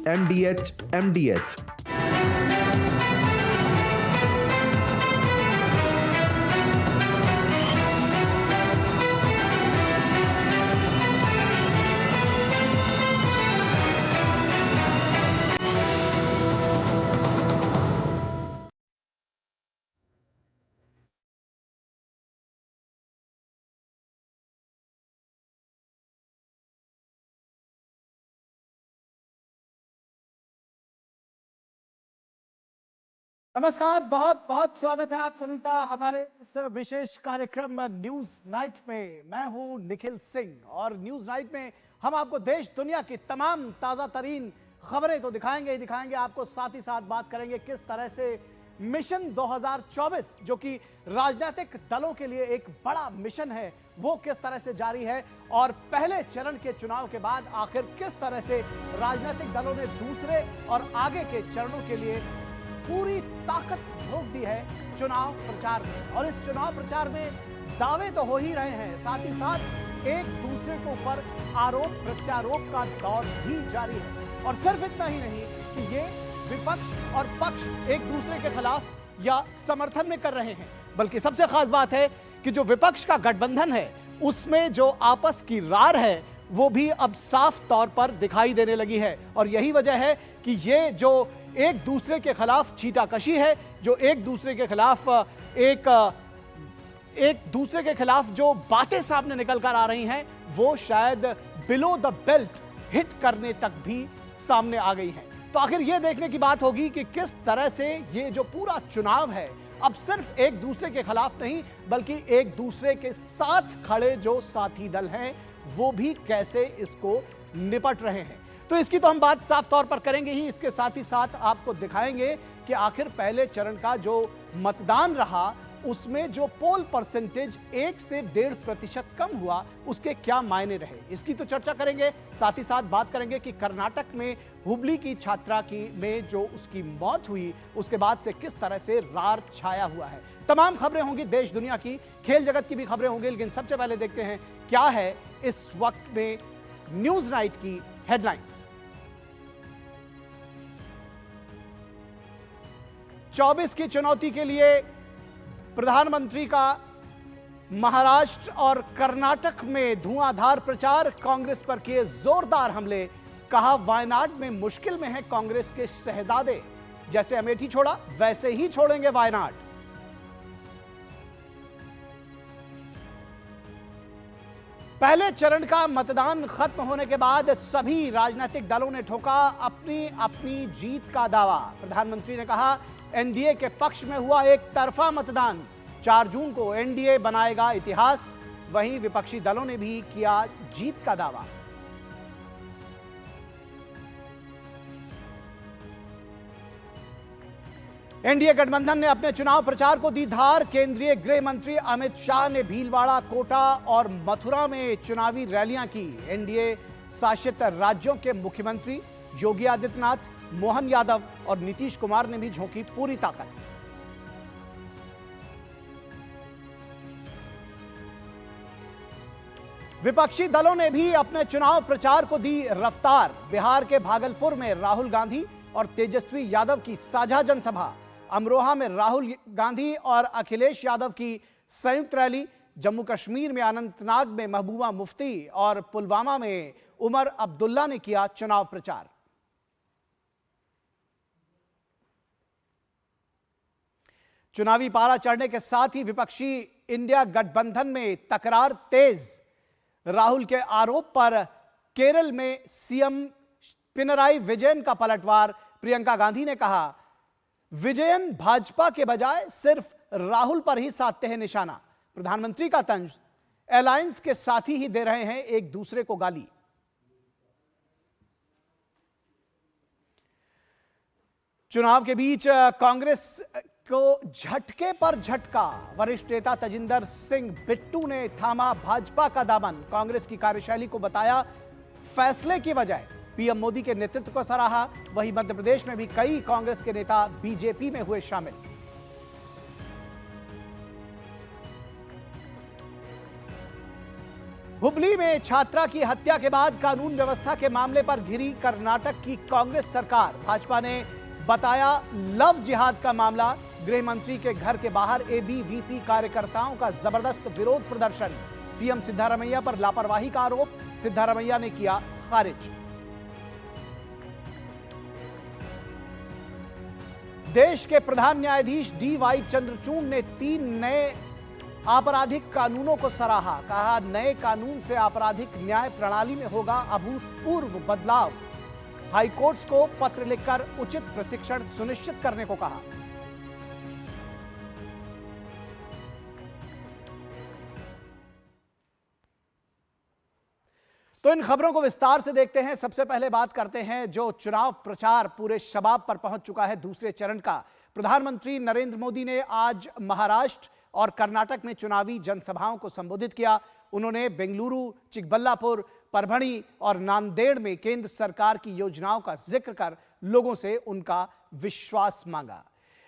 MDH, MDH। नमस्कार, बहुत बहुत स्वागत है आप सभी का हमारे इस विशेष कार्यक्रम न्यूज नाइट में। मैं हूं निखिल सिंह और न्यूज नाइट में हम आपको देश दुनिया की तमाम ताजा तरीन खबरें तो दिखाएंगे ही दिखाएंगे आपको, साथ ही साथ बात करेंगे किस तरह से मिशन 2024 जो कि राजनीतिक दलों के लिए एक बड़ा मिशन है वो किस तरह से जारी है, और पहले चरण के चुनाव के बाद आखिर किस तरह से राजनीतिक दलों ने दूसरे और आगे के चरणों के लिए पूरी ताकत झोंक दी है चुनाव प्रचार में। और इस चुनाव प्रचार में दावे तो हो ही रहे हैं, साथ ही साथ एक दूसरे के ऊपर आरोप प्रत्यारोप का दौर भी जारी है। और सिर्फ इतना ही नहीं कि ये विपक्ष और पक्ष एक दूसरे के खिलाफ या समर्थन में कर रहे हैं, बल्कि सबसे खास बात है कि जो विपक्ष का गठबंधन है उसमें जो आपस की रार है वो भी अब साफ तौर पर दिखाई देने लगी है। और यही वजह है कि ये जो एक दूसरे के खिलाफ छीटाकशी है, जो एक दूसरे के खिलाफ एक दूसरे के खिलाफ जो बातें सामने निकल कर आ रही हैं वो शायद बिलो द बेल्ट हिट करने तक भी सामने आ गई हैं। तो आखिर यह देखने की बात होगी कि किस तरह से ये जो पूरा चुनाव है अब सिर्फ एक दूसरे के खिलाफ नहीं बल्कि एक दूसरे के साथ खड़े जो साथी दल हैं वो भी कैसे इसको निपट रहे हैं। तो इसकी तो हम बात साफ तौर पर करेंगे ही, इसके साथ ही साथ आपको दिखाएंगे कि आखिर पहले चरण का जो मतदान रहा उसमें जो पोल परसेंटेज 1 से 1.5% कम हुआ उसके क्या मायने रहे, इसकी तो चर्चा करेंगे। साथ ही साथ बात करेंगे कि कर्नाटक में हुबली की छात्रा में जो उसकी मौत हुई उसके बाद से किस तरह से रार छाया हुआ है। तमाम खबरें होंगी देश दुनिया की, खेल जगत की भी खबरें होंगी, लेकिन सबसे पहले देखते हैं क्या है इस वक्त में न्यूज नाइट की हेडलाइंस। 24 की चुनौती के लिए प्रधानमंत्री का महाराष्ट्र और कर्नाटक में धुआंधार प्रचार, कांग्रेस पर किए जोरदार हमले, कहा वायनाड में मुश्किल में है कांग्रेस के शहजादे, जैसे अमेठी छोड़ा वैसे ही छोड़ेंगे वायनाड। पहले चरण का मतदान खत्म होने के बाद सभी राजनीतिक दलों ने ठोका अपनी अपनी जीत का दावा। प्रधानमंत्री ने कहा एनडीए के पक्ष में हुआ एक तरफा मतदान, 4 जून को एनडीए बनाएगा इतिहास। वहीं विपक्षी दलों ने भी किया जीत का दावा। एनडीए गठबंधन ने अपने चुनाव प्रचार को दी धार, केंद्रीय गृह मंत्री अमित शाह ने भीलवाड़ा, कोटा और मथुरा में चुनावी रैलियां की। एनडीए शासित राज्यों के मुख्यमंत्री योगी आदित्यनाथ, मोहन यादव और नीतीश कुमार ने भी झोंकी पूरी ताकत। विपक्षी दलों ने भी अपने चुनाव प्रचार को दी रफ्तार। बिहार के भागलपुर में राहुल गांधी और तेजस्वी यादव की साझा जनसभा, अमरोहा में राहुल गांधी और अखिलेश यादव की संयुक्त रैली, जम्मू कश्मीर में अनंतनाग में महबूबा मुफ्ती और पुलवामा में उमर अब्दुल्ला ने किया चुनाव प्रचार। चुनावी पारा चढ़ने के साथ ही विपक्षी इंडिया गठबंधन में तकरार तेज। राहुल के आरोप पर केरल में सीएम पिनराई विजयन का पलटवार, प्रियंका गांधी ने कहा विजयन भाजपा के बजाय सिर्फ राहुल पर ही साधते हैं निशाना। प्रधानमंत्री का तंज, अलायंस के साथी ही दे रहे हैं एक दूसरे को गाली। चुनाव के बीच कांग्रेस को झटके पर झटका, वरिष्ठ नेता तजिंदर सिंह बिट्टू ने थामा भाजपा का दामन, कांग्रेस की कार्यशैली को बताया फैसले की वजह, पीएम मोदी के नेतृत्व को सराहा। वहीं मध्य प्रदेश में भी कई कांग्रेस के नेता बीजेपी में हुए शामिल। हुबली में छात्रा की हत्या के बाद कानून व्यवस्था के मामले पर घिरी कर्नाटक की कांग्रेस सरकार। भाजपा ने बताया लव जिहाद का मामला। गृह मंत्री के घर के बाहर एबीवीपी कार्यकर्ताओं का जबरदस्त विरोध प्रदर्शन। सीएम सिद्धारमैया पर लापरवाही का आरोप, सिद्धारमैया ने किया खारिज। देश के प्रधान न्यायाधीश डी.वाई. चंद्रचूड़ ने 3 नए आपराधिक कानूनों को सराहा। कहा, नए कानून से आपराधिक न्याय प्रणाली में होगा अभूतपूर्व बदलाव। हाईकोर्ट्स को पत्र लिखकर उचित प्रशिक्षण सुनिश्चित करने को कहा। तो इन खबरों को विस्तार से देखते हैं। सबसे पहले बात करते हैं जो चुनाव प्रचार पूरे शबाब पर पहुंच चुका है दूसरे चरण का। प्रधानमंत्री नरेंद्र मोदी ने आज महाराष्ट्र और कर्नाटक में चुनावी जनसभाओं को संबोधित किया। उन्होंने बेंगलुरु, चिकबल्लापुर, परभणी और नांदेड़ में केंद्र सरकार की योजनाओं का जिक्र कर लोगों से उनका विश्वास मांगा।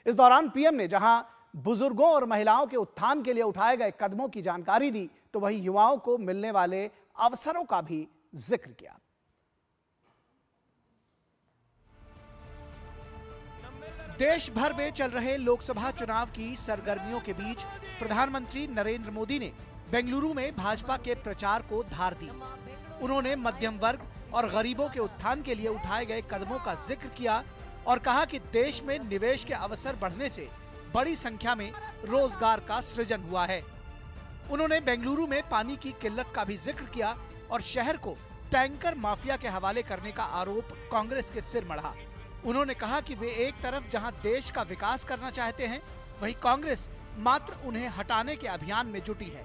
इस दौरान पीएम ने जहां बुजुर्गों और महिलाओं के उत्थान के लिए उठाए गए कदमों की जानकारी दी, तो वहीं युवाओं को मिलने वाले अवसरों का भी जिक्र किया। देश भर में चल रहे लोकसभा चुनाव की सरगर्मियों के बीच प्रधानमंत्री नरेंद्र मोदी ने बेंगलुरु में भाजपा के प्रचार को धार दी। उन्होंने मध्यम वर्ग और गरीबों के उत्थान के लिए उठाए गए कदमों का जिक्र किया और कहा कि देश में निवेश के अवसर बढ़ने से बड़ी संख्या में रोजगार का सृजन हुआ है। उन्होंने बेंगलुरु में पानी की किल्लत का भी जिक्र किया और शहर को टैंकर माफिया के हवाले करने का आरोप कांग्रेस के सिर मढ़ा। उन्होंने कहा कि वे एक तरफ जहां देश का विकास करना चाहते हैं, वहीं कांग्रेस मात्र उन्हें हटाने के अभियान में जुटी है।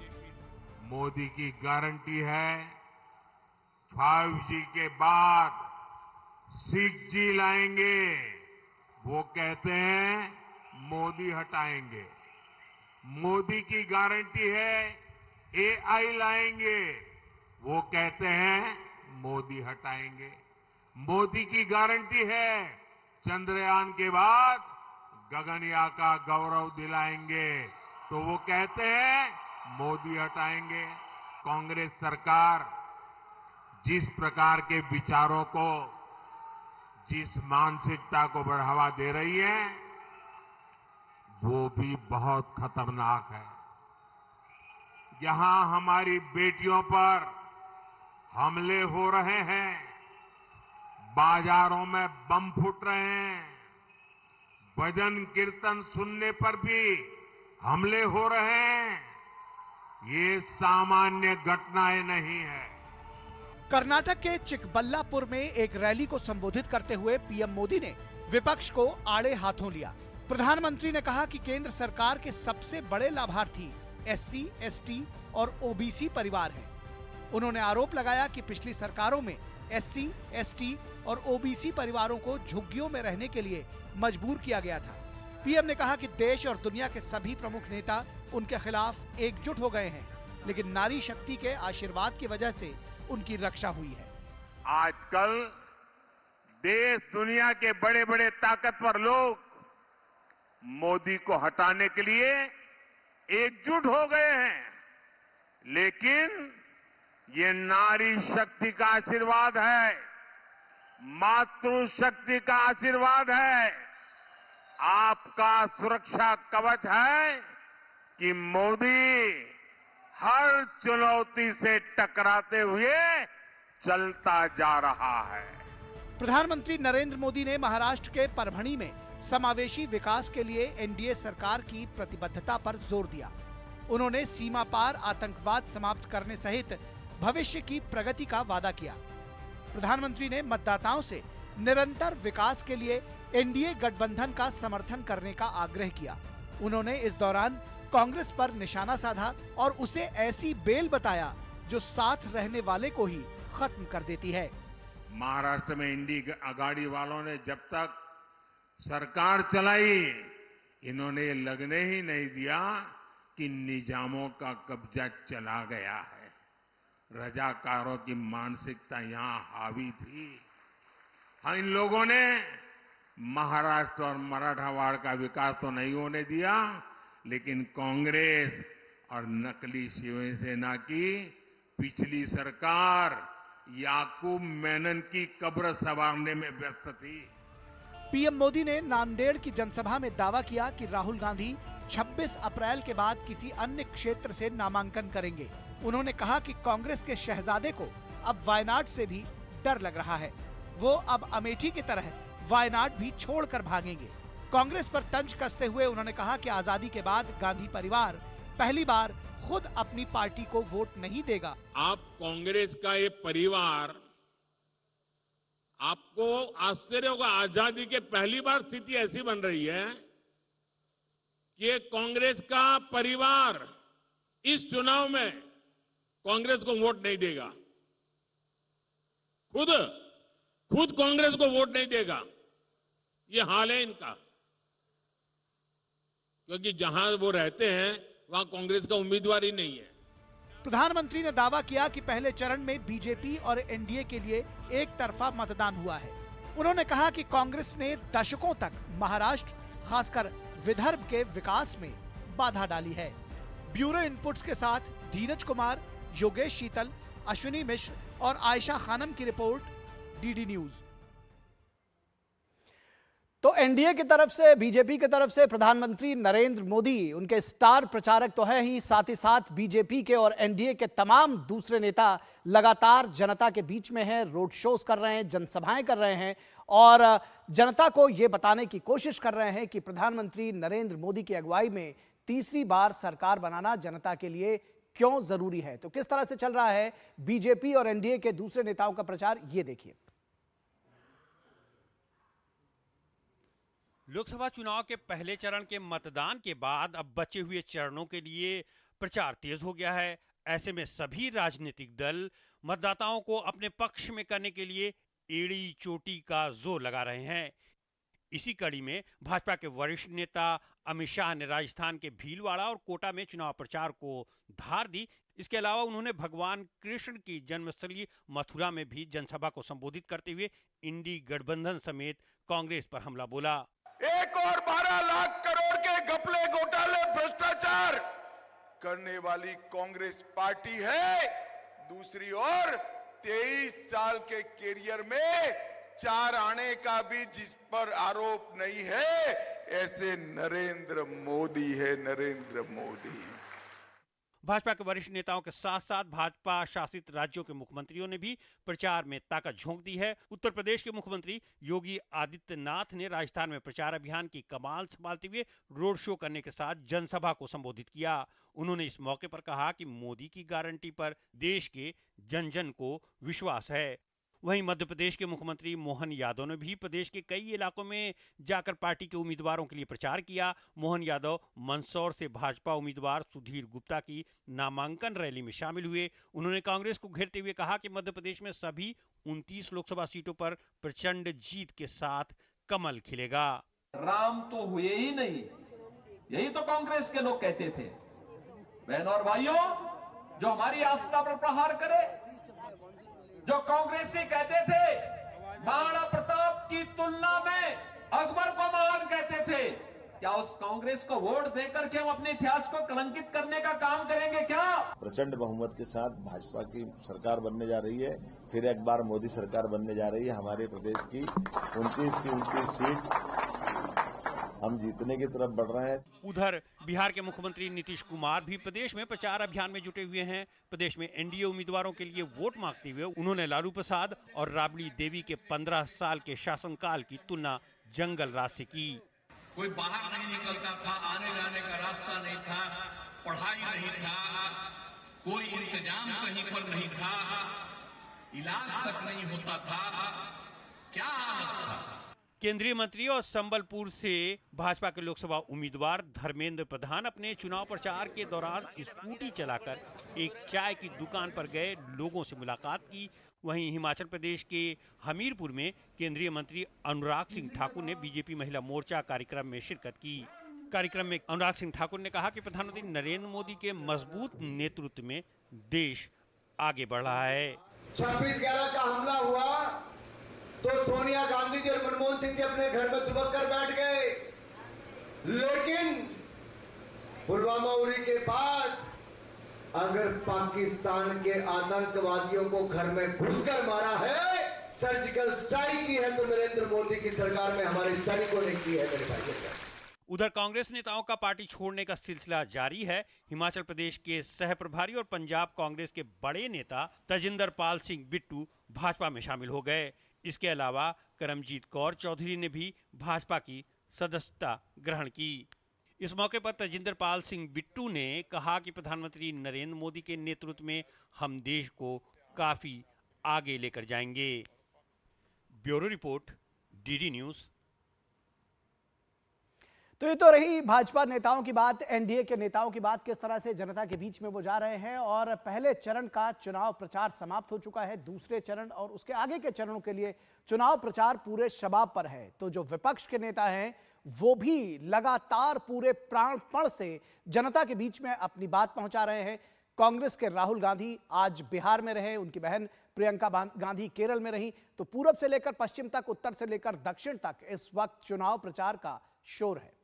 मोदी की गारंटी है 5G के बाद 6G लाएंगे। वो कहते हैं मोदी हटाएंगे। मोदी की गारंटी है AI लाएंगे। वो कहते हैं मोदी हटाएंगे। मोदी की गारंटी है चंद्रयान के बाद गगनयान का गौरव दिलाएंगे, तो वो कहते हैं मोदी हटाएंगे। कांग्रेस सरकार जिस प्रकार के विचारों को, जिस मानसिकता को बढ़ावा दे रही है, वो भी बहुत खतरनाक है। यहां हमारी बेटियों पर हमले हो रहे हैं, बाजारों में बम फूट रहे हैं, भजन कीर्तन सुनने पर भी हमले हो रहे हैं। ये सामान्य घटनाएं नहीं है। कर्नाटक के चिकबल्लापुर में एक रैली को संबोधित करते हुए पीएम मोदी ने विपक्ष को आड़े हाथों लिया। प्रधानमंत्री ने कहा कि केंद्र सरकार के सबसे बड़े लाभार्थी SC, ST और OBC परिवार हैं। उन्होंने आरोप लगाया कि पिछली सरकारों में SC, ST और OBC परिवारों को झुग्गियों में रहने के लिए मजबूर किया गया था। पीएम ने कहा कि देश और दुनिया के सभी प्रमुख नेता उनके खिलाफ एकजुट हो गए हैं, लेकिन नारी शक्ति के आशीर्वाद की वजह से उनकी रक्षा हुई है। आजकल देश दुनिया के बड़े बड़े ताकतवर लोग मोदी को हटाने के लिए एकजुट हो गए हैं, लेकिन ये नारी शक्ति का आशीर्वाद है, मातृशक्ति का आशीर्वाद है, आपका सुरक्षा कवच है कि मोदी हर चुनौती से टकराते हुए चलता जा रहा है। प्रधानमंत्री नरेंद्र मोदी ने महाराष्ट्र के परभणी में समावेशी विकास के लिए एनडीए सरकार की प्रतिबद्धता पर जोर दिया। उन्होंने सीमा पार आतंकवाद समाप्त करने सहित भविष्य की प्रगति का वादा किया। प्रधानमंत्री ने मतदाताओं से निरंतर विकास के लिए एनडीए गठबंधन का समर्थन करने का आग्रह किया। उन्होंने इस दौरान कांग्रेस पर निशाना साधा और उसे ऐसी बेल बताया जो साथ रहने वाले को ही खत्म कर देती है। महाराष्ट्र में इंडी अगाड़ी वालों ने जब तक सरकार चलाई, इन्होंने ये लगने ही नहीं दिया कि निजामों का कब्जा चला गया है। रजाकारों की मानसिकता यहां हावी थी। हाँ, इन लोगों ने महाराष्ट्र और मराठवाड़ का विकास तो नहीं होने दिया, लेकिन कांग्रेस और नकली शिवसेना की पिछली सरकार याकूब मेनन की कब्र संवारने में व्यस्त थी। पीएम मोदी ने नांदेड़ की जनसभा में दावा किया कि राहुल गांधी 26 अप्रैल के बाद किसी अन्य क्षेत्र से नामांकन करेंगे। उन्होंने कहा कि कांग्रेस के शहजादे को अब वायनाड से भी डर लग रहा है। वो अब अमेठी की तरह वायनाड भी छोड़कर भागेंगे। कांग्रेस पर तंज कसते हुए उन्होंने कहा कि आजादी के बाद गांधी परिवार पहली बार खुद अपनी पार्टी को वोट नहीं देगा। आप कांग्रेस का ये परिवार, आपको आश्चर्य होगा, आजादी के पहली बार स्थिति ऐसी बन रही है कि कांग्रेस का परिवार इस चुनाव में कांग्रेस को वोट नहीं देगा। खुद कांग्रेस को वोट नहीं देगा। ये हाल है इनका, क्योंकि जहां वो रहते हैं वहां कांग्रेस का उम्मीदवार ही नहीं है। प्रधानमंत्री ने दावा किया कि पहले चरण में बीजेपी और एनडीए के लिए एक तरफा मतदान हुआ है। उन्होंने कहा कि कांग्रेस ने दशकों तक महाराष्ट्र, खासकर विदर्भ के विकास में बाधा डाली है। ब्यूरो इनपुट्स के साथ धीरज कुमार, योगेश शीतल, अश्विनी मिश्र और आयशा खानम की रिपोर्ट, डीडी न्यूज। तो एनडीए की तरफ से, बीजेपी की तरफ से प्रधानमंत्री नरेंद्र मोदी उनके स्टार प्रचारक तो है ही, साथ ही साथ बीजेपी के और एनडीए के तमाम दूसरे नेता लगातार जनता के बीच में हैं, रोड शोज कर रहे हैं, जनसभाएं कर रहे हैं और जनता को यह बताने की कोशिश कर रहे हैं कि प्रधानमंत्री नरेंद्र मोदी की अगुवाई में तीसरी बार सरकार बनाना जनता के लिए क्यों जरूरी है। तो किस तरह से चल रहा है बीजेपी और एनडीए के दूसरे नेताओं का प्रचार, ये देखिए। लोकसभा चुनाव के पहले चरण के मतदान के बाद अब बचे हुए चरणों के लिए प्रचार तेज हो गया है। ऐसे में सभी राजनीतिक दल मतदाताओं को अपने पक्ष में करने के लिए एड़ी चोटी का जोर लगा रहे हैं। इसी कड़ी में भाजपा के वरिष्ठ नेता अमित शाह ने राजस्थान के भीलवाड़ा और कोटा में चुनाव प्रचार को धार दी। इसके अलावा उन्होंने भगवान कृष्ण की जन्मस्थली मथुरा में भी जनसभा को संबोधित करते हुए इंडी गठबंधन समेत कांग्रेस पर हमला बोला। एक और 12 लाख करोड़ के घपले, घोटाले, भ्रष्टाचार करने वाली कांग्रेस पार्टी है। दूसरी ओर 23 साल के कैरियर में 4 आने का भी जिस पर आरोप नहीं है, ऐसे नरेंद्र मोदी है, नरेंद्र मोदी। भाजपा के वरिष्ठ नेताओं के साथ साथ भाजपा शासित राज्यों के मुख्यमंत्रियों ने भी प्रचार में ताकत झोंक दी है। उत्तर प्रदेश के मुख्यमंत्री योगी आदित्यनाथ ने राजस्थान में प्रचार अभियान की कमान संभालते हुए रोड शो करने के साथ जनसभा को संबोधित किया। उन्होंने इस मौके पर कहा कि मोदी की गारंटी पर देश के जन जन को विश्वास है। वहीं मध्य प्रदेश के मुख्यमंत्री मोहन यादव ने भी प्रदेश के कई इलाकों में जाकर पार्टी के उम्मीदवारों के लिए प्रचार किया। मोहन यादव मंदसौर से भाजपा उम्मीदवार सुधीर गुप्ता की नामांकन रैली में शामिल हुए। उन्होंने कांग्रेस को घेरते हुए कहा कि मध्य प्रदेश में सभी 29 लोकसभा सीटों पर प्रचंड जीत के साथ कमल खिलेगा। राम तो हुए ही नहीं, यही तो कांग्रेस के लोग कहते थे। बहनों और भाइयों, जो हमारी आस्था पर प्रहार करे, जो कांग्रेसी कहते थे महाराणा प्रताप की तुलना में अकबर को महान कहते थे, क्या उस कांग्रेस को वोट देकर के हम अपने इतिहास को कलंकित करने का काम करेंगे क्या? प्रचंड बहुमत के साथ भाजपा की सरकार बनने जा रही है। फिर एक बार मोदी सरकार बनने जा रही है। हमारे प्रदेश की 29 सीट हम जीतने की तरफ बढ़ रहे हैं। उधर बिहार के मुख्यमंत्री नीतीश कुमार भी प्रदेश में प्रचार अभियान में जुटे हुए हैं। प्रदेश में एनडीए उम्मीदवारों के लिए वोट मांगते हुए उन्होंने लालू प्रसाद और राबड़ी देवी के 15 साल के शासनकाल की तुलना जंगल राज से की। कोई बाहर नहीं निकलता था, आने जाने का रास्ता नहीं था, पढ़ाई नहीं था, कोई इंतजाम कहीं पर नहीं था, इलाज तक नहीं होता था, क्या हालत था। केंद्रीय मंत्री और संबलपुर से भाजपा के लोकसभा उम्मीदवार धर्मेंद्र प्रधान अपने चुनाव प्रचार के दौरान स्कूटी चलाकर एक चाय की दुकान पर गए लोगों से मुलाकात की। वहीं हिमाचल प्रदेश के हमीरपुर में केंद्रीय मंत्री अनुराग सिंह ठाकुर ने बीजेपी महिला मोर्चा कार्यक्रम में शिरकत की। कार्यक्रम में अनुराग सिंह ठाकुर ने कहा कि प्रधानमंत्री नरेंद्र मोदी के मजबूत नेतृत्व में देश आगे बढ़ रहा है। 26/11 का हमला हुआ तो सोनिया गांधी जी और मनमोहन सिंह जी अपने घर में दुबक कर बैठ गए, लेकिन पुलवामा उरी के बाद अगर पाकिस्तान के आतंकवादियों को घर में घुसकर मारा है, सर्जिकल स्ट्राइक की है, तो नरेंद्र मोदी की सरकार में हमारे सैनिकों ने की है मेरे भाइयों। उधर कांग्रेस नेताओं का पार्टी छोड़ने का सिलसिला जारी है। हिमाचल प्रदेश के सह प्रभारी और पंजाब कांग्रेस के बड़े नेता तजिंदर पाल सिंह बिट्टू भाजपा में शामिल हो गए। इसके अलावा करमजीत कौर चौधरी ने भी भाजपा की सदस्यता ग्रहण की। इस मौके पर तजिंदर पाल सिंह बिट्टू ने कहा कि प्रधानमंत्री नरेंद्र मोदी के नेतृत्व में हम देश को काफी आगे लेकर जाएंगे। Bureau report, DD news. तो ये तो रही भाजपा नेताओं की बात, एनडीए के नेताओं की बात, किस तरह से जनता के बीच में वो जा रहे हैं। और पहले चरण का चुनाव प्रचार समाप्त हो चुका है, दूसरे चरण और उसके आगे के चरणों के लिए चुनाव प्रचार पूरे शबाब पर है। तो जो विपक्ष के नेता हैं वो भी लगातार पूरे प्राणपण से जनता के बीच में अपनी बात पहुंचा रहे हैं। कांग्रेस के राहुल गांधी आज बिहार में रहे, उनकी बहन प्रियंका गांधी केरल में रही। तो पूरब से लेकर पश्चिम तक, उत्तर से लेकर दक्षिण तक इस वक्त चुनाव प्रचार का शोर है।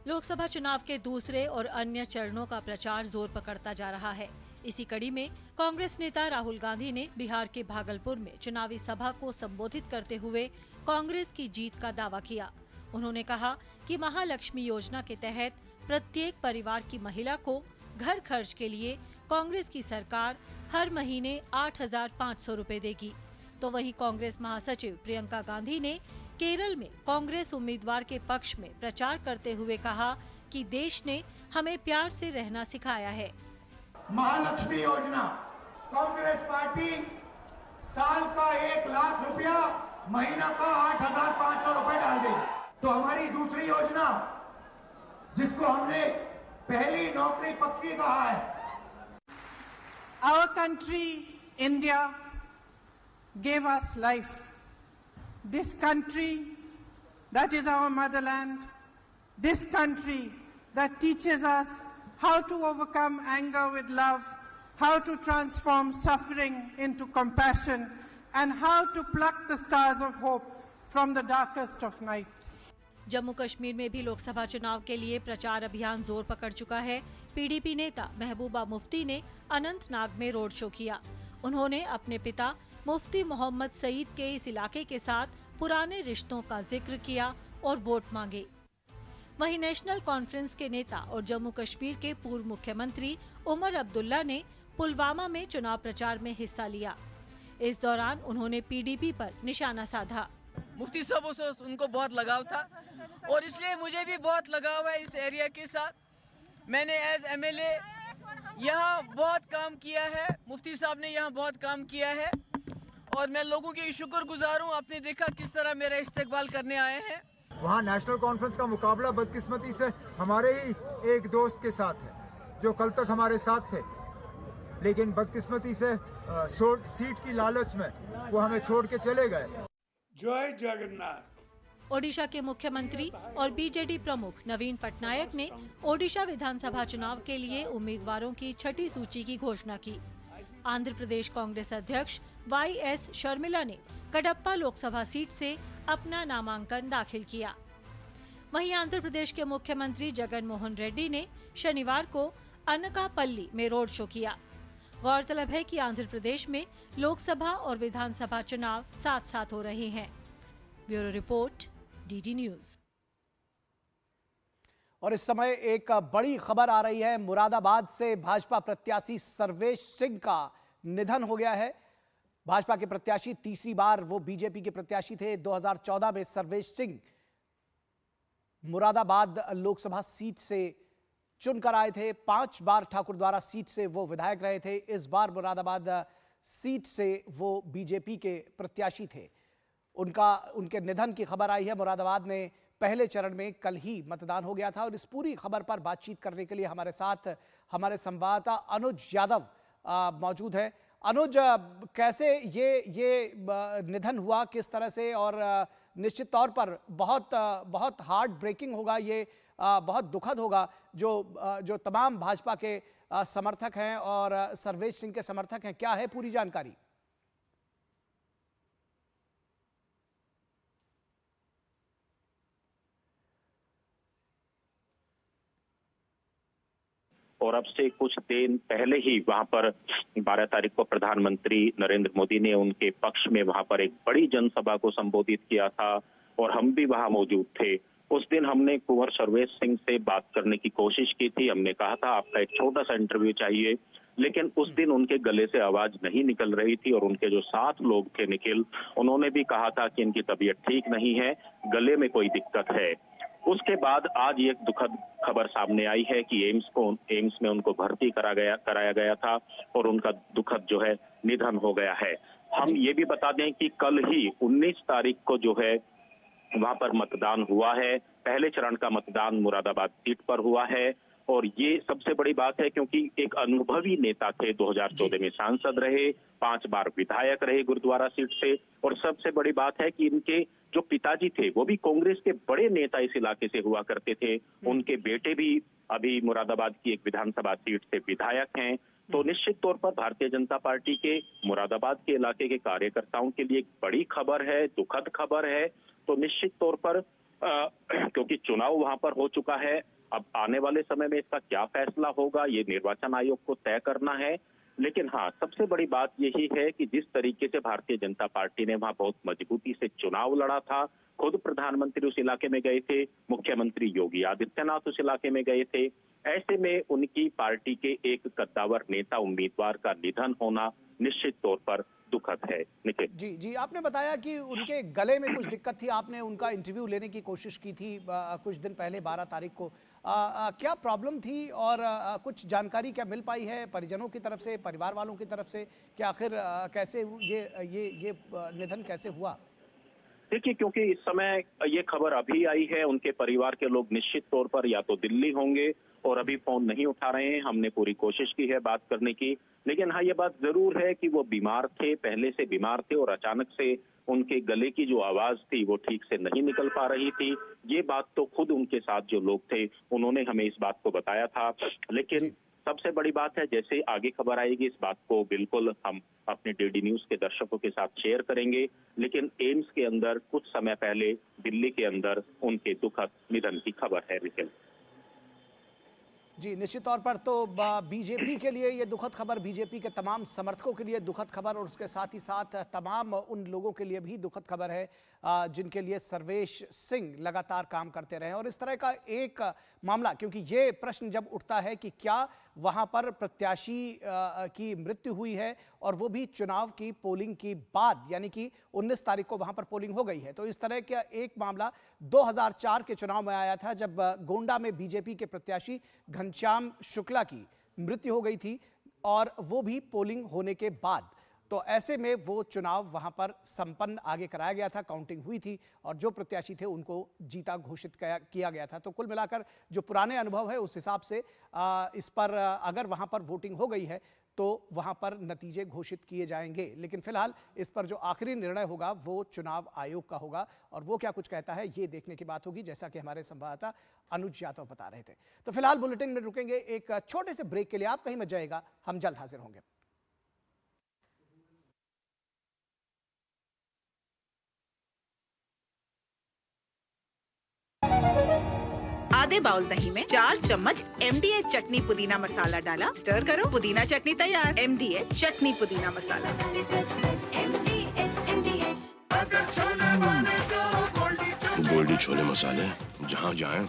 लोकसभा चुनाव के दूसरे और अन्य चरणों का प्रचार जोर पकड़ता जा रहा है। इसी कड़ी में कांग्रेस नेता राहुल गांधी ने बिहार के भागलपुर में चुनावी सभा को संबोधित करते हुए कांग्रेस की जीत का दावा किया। उन्होंने कहा कि महालक्ष्मी योजना के तहत प्रत्येक परिवार की महिला को घर खर्च के लिए कांग्रेस की सरकार हर महीने 8,500 रुपए देगी। तो वहीं कांग्रेस महासचिव प्रियंका गांधी ने केरल में कांग्रेस उम्मीदवार के पक्ष में प्रचार करते हुए कहा कि देश ने हमें प्यार से रहना सिखाया है। महालक्ष्मी योजना, कांग्रेस पार्टी साल का 1 लाख रुपया, महीना का 8,500 रुपए डाल देगी। तो हमारी दूसरी योजना, जिसको हमने पहली नौकरी पक्की कहा है, Our country, India, gave us life. This country that is our motherland, this country that teaches us how to overcome anger with love, how to transform suffering into compassion, and how to pluck the stars of hope from the darkest of nights. Jammu Kashmir में भी लोकसभा चुनाव के लिए प्रचार अभियान जोर पकड़ चुका है। पीडीपी नेता महबूबा मुफ्ती ने अनंतनाग में रोड शो किया। उन्होंने अपने पिता मुफ्ती मोहम्मद सईद के इस इलाके के साथ पुराने रिश्तों का जिक्र किया और वोट मांगे। वहीं नेशनल कॉन्फ्रेंस के नेता और जम्मू कश्मीर के पूर्व मुख्यमंत्री उमर अब्दुल्ला ने पुलवामा में चुनाव प्रचार में हिस्सा लिया। इस दौरान उन्होंने पीडीपी पर निशाना साधा। मुफ्ती साहब से उनको बहुत लगाव था और इसलिए मुझे भी बहुत लगाव है इस एरिया के साथ। मैंने एज एमएलए यहाँ बहुत काम किया है, मुफ्ती साहब ने यहाँ बहुत काम किया है और मैं लोगों की शुक्रगुजार हूँ। आपने देखा किस तरह मेरा इस्तेकबाल करने आए हैं। वहाँ नेशनल कॉन्फ्रेंस का मुकाबला बदकिस्मती से हमारे ही एक दोस्त के साथ है जो कल तक हमारे साथ थे, लेकिन बदकिस्मती से सीट की लालच में वो हमें छोड़ के चले गए। जय जगन्नाथ। ओडिशा के मुख्यमंत्री और बीजेडी प्रमुख नवीन पटनायक ने ओडिशा विधानसभा चुनाव के लिए उम्मीदवारों की छठी सूची की घोषणा की। आंध्र प्रदेश कांग्रेस अध्यक्ष वाईएस शर्मिला ने कडप्पा लोकसभा सीट से अपना नामांकन दाखिल किया। वहीं आंध्र प्रदेश के मुख्यमंत्री जगन मोहन रेड्डी ने शनिवार को अनकापल्ली में रोड शो किया। गौरतलब है कि आंध्र प्रदेश में लोकसभा और विधानसभा चुनाव साथ साथ हो रहे हैं। Bureau report, DD news. और इस समय एक बड़ी खबर आ रही है। मुरादाबाद से भाजपा प्रत्याशी सर्वेश सिंह का निधन हो गया है। भाजपा के प्रत्याशी तीसरी बार वो बीजेपी के प्रत्याशी थे। 2014 में सर्वेश सिंह मुरादाबाद लोकसभा सीट से चुनकर आए थे। 5 बार ठाकुरद्वारा सीट से वो विधायक रहे थे। इस बार मुरादाबाद सीट से वो बीजेपी के प्रत्याशी थे। उनके निधन की खबर आई है। मुरादाबाद में पहले चरण में कल ही मतदान हो गया था। और इस पूरी खबर पर बातचीत करने के लिए हमारे साथ हमारे संवाददाता अनुज यादव मौजूद हैं। अनुज, कैसे ये निधन हुआ, किस तरह से? और निश्चित तौर पर बहुत हार्ट ब्रेकिंग होगा, ये बहुत दुखद होगा जो तमाम भाजपा के समर्थक हैं और सर्वेश सिंह के समर्थक हैं। क्या है पूरी जानकारी? और अब से कुछ दिन पहले ही वहां पर 12 तारीख को प्रधानमंत्री नरेंद्र मोदी ने उनके पक्ष में वहां पर एक बड़ी जनसभा को संबोधित किया था और हम भी वहां मौजूद थे। उस दिन हमने कुंवर सर्वेश सिंह से बात करने की कोशिश की थी। हमने कहा था आपका एक छोटा सा इंटरव्यू चाहिए, लेकिन उस दिन उनके गले से आवाज नहीं निकल रही थी और उनके जो 7 लोग थे निखिल, उन्होंने भी कहा था कि इनकी तबीयत ठीक नहीं है, गले में कोई दिक्कत है। उसके बाद आज एक दुखद खबर सामने आई है कि एम्स में उनको भर्ती कराया गया था और उनका दुखद जो है निधन हो गया है। हम ये भी बता दें कि कल ही 19 तारीख को जो है वहां पर मतदान हुआ है। पहले चरण का मतदान मुरादाबाद सीट पर हुआ है और ये सबसे बड़ी बात है क्योंकि एक अनुभवी नेता थे, 2014 में सांसद रहे, 5 बार विधायक रहे गुरुद्वारा सीट से, और सबसे बड़ी बात है कि इनके जो पिताजी थे वो भी कांग्रेस के बड़े नेता इस इलाके से हुआ करते थे। उनके बेटे भी अभी मुरादाबाद की एक विधानसभा सीट से विधायक हैं। तो निश्चित तौर पर भारतीय जनता पार्टी के मुरादाबाद के इलाके के कार्यकर्ताओं के लिए एक बड़ी खबर है, दुखद खबर है। तो निश्चित तौर पर क्योंकि चुनाव वहां पर हो चुका है, अब आने वाले समय में इसका क्या फैसला होगा ये निर्वाचन आयोग को तय करना है। लेकिन हाँ, सबसे बड़ी बात यही है कि जिस तरीके से भारतीय जनता पार्टी ने वहां बहुत मजबूती से चुनाव लड़ा था, खुद प्रधानमंत्री उस इलाके में गए थे, मुख्यमंत्री योगी आदित्यनाथ उस इलाके में गए थे, ऐसे में उनकी पार्टी के एक कद्दावर नेता उम्मीदवार का निधन होना निश्चित तौर पर दुखद है। निखिल जी, आपने बताया कि उनके गले में कुछ दिक्कत थी, आपने उनका इंटरव्यू लेने की कोशिश की थी कुछ दिन पहले 12 तारीख को। क्या प्रॉब्लम थी और कुछ जानकारी क्या मिल पाई है परिजनों की तरफ से, परिवार वालों की तरफ से कि आखिर कैसे ये निधन कैसे हुआ? देखिए, क्योंकि इस समय ये खबर अभी आई है, उनके परिवार के लोग निश्चित तौर पर या तो दिल्ली होंगे और अभी फोन नहीं उठा रहे हैं। हमने पूरी कोशिश की है बात करने की, लेकिन हाँ, ये बात जरूर है कि वो बीमार थे, पहले से बीमार थे और अचानक से उनके गले की जो आवाज थी वो ठीक से नहीं निकल पा रही थी। ये बात तो खुद उनके साथ जो लोग थे उन्होंने हमें इस बात को बताया था। लेकिन सबसे बड़ी बात है, जैसे आगे खबर आएगी इस बात को बिल्कुल हम अपने डीडी न्यूज के दर्शकों के साथ शेयर करेंगे। लेकिन एम्स के अंदर कुछ समय पहले दिल्ली के अंदर उनके दुखद निधन की खबर है। निखिल जी, निश्चित तौर पर तो बीजेपी के लिए ये दुखद खबर, बीजेपी के तमाम समर्थकों के लिए दुखद खबर और उसके साथ ही साथ तमाम उन लोगों के लिए भी दुखद खबर है जिनके लिए सर्वेश सिंह लगातार काम करते रहे। और इस तरह का एक मामला, क्योंकि ये प्रश्न जब उठता है कि क्या वहां पर प्रत्याशी की मृत्यु हुई है और वो भी चुनाव की पोलिंग के बाद, यानी कि 19 तारीख को वहां पर पोलिंग हो गई है। तो इस तरह का एक मामला 2004 के चुनाव में आया था जब गोंडा में बीजेपी के प्रत्याशी घनश्याम शुक्ला की मृत्यु हो गई थी और वो भी पोलिंग होने के बाद। तो ऐसे में वो चुनाव वहां पर संपन्न आगे कराया गया था, काउंटिंग हुई थी और जो प्रत्याशी थे उनको जीता घोषित किया गया था। तो कुल मिलाकर जो पुराने अनुभव है उस हिसाब से इस पर अगर वहां पर वोटिंग हो गई है तो वहां पर नतीजे घोषित किए जाएंगे। लेकिन फिलहाल इस पर जो आखिरी निर्णय होगा वो चुनाव आयोग का होगा और वो क्या कुछ कहता है ये देखने की बात होगी, जैसा कि हमारे संवाददाता अनुज यादव बता रहे थे। तो फिलहाल बुलेटिन में रुकेंगे एक छोटे से ब्रेक के लिए, आप कहीं मत जाइएगा, हम जल्द हाजिर होंगे। आधे बाउल दही में 4 चम्मच MDH चटनी पुदीना मसाला डाला, स्टर करो, पुदीना चटनी तैयार। MDH चटनी पुदीना मसाला। गोल्डी छोले मसाले, जहाँ जाए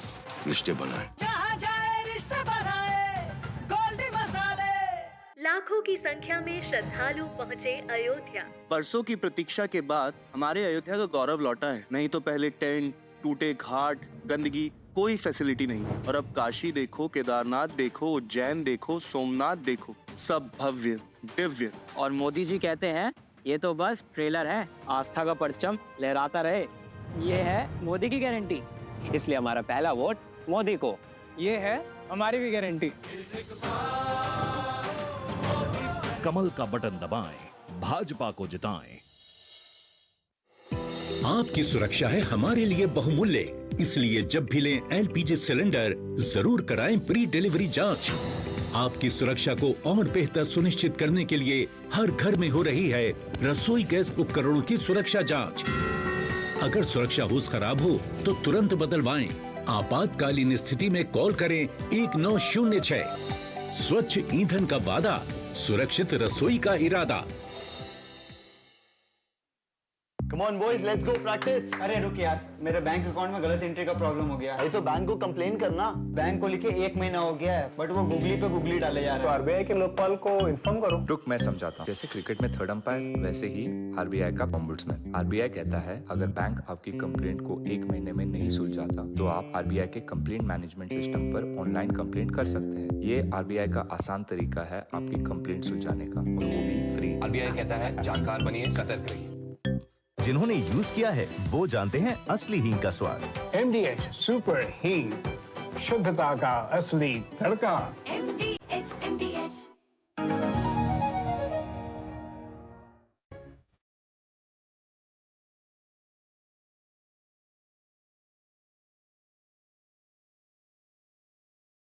रिश्ते बनाए, जहाँ जाए रिश्ते बनाए, गोल्डी मसाले। लाखों की संख्या में श्रद्धालु पहुँचे अयोध्या। बरसों की प्रतीक्षा के बाद हमारे अयोध्या का गौरव लौटा है। नहीं तो पहले टेंट, टूटे घाट, गंदगी, कोई फैसिलिटी नहीं। और अब काशी देखो, केदारनाथ देखो, उज्जैन देखो, सोमनाथ देखो, सब भव्य दिव्य। और मोदी जी कहते हैं ये तो बस ट्रेलर है, आस्था का परचम लहराता रहे। ये है मोदी की गारंटी, इसलिए हमारा पहला वोट मोदी को। ये है हमारी भी गारंटी। कमल का बटन दबाएं, भाजपा को जिताएं। आपकी सुरक्षा है हमारे लिए बहुमूल्य, इसलिए जब भी लें LPG सिलेंडर जरूर कराएं प्री डिलीवरी जांच। आपकी सुरक्षा को और बेहतर सुनिश्चित करने के लिए हर घर में हो रही है रसोई गैस उपकरणों की सुरक्षा जांच। अगर सुरक्षा होस खराब हो तो तुरंत बदलवाएं। आपातकालीन स्थिति में कॉल करें 1906। स्वच्छ ईंधन का वादा, सुरक्षित रसोई का इरादा। Come on boys, let's go practice. अरे रुक यार, मेरे बैंक अकाउंट में गलत एंट्री का प्रॉब्लम हो गया। अरे तो बैंक को कंप्लेन करना। बैंक को लिखे 1 महीना हो गया है, बट वो गूगली पे गूगली डाले जा रहे हैं। तो आरबीआई के लोकपाल को इन्फॉर्म करो। रुक, मैं समझाता हूँ। जैसे क्रिकेट में थर्ड अंपायर, वैसे ही आरबीआई का ओम्बुड्समैन। आरबीआई कहता है अगर बैंक आपकी कंप्लेंट को 1 महीने में नहीं सुलझाता तो आप आरबीआई के कंप्लेंट मैनेजमेंट सिस्टम पर ऑनलाइन कंप्लेंट कर सकते हैं। ये आरबीआई का आसान तरीका है आपकी कंप्लेंट सुलझाने का, और वो भी फ्री। आरबीआई कहता है जानकार बनिए, सतर्क रहिए। जिन्होंने यूज किया है वो जानते हैं असली हींग का स्वाद। MDH सुपर हींग, शुद्धता का असली तड़का। MDH।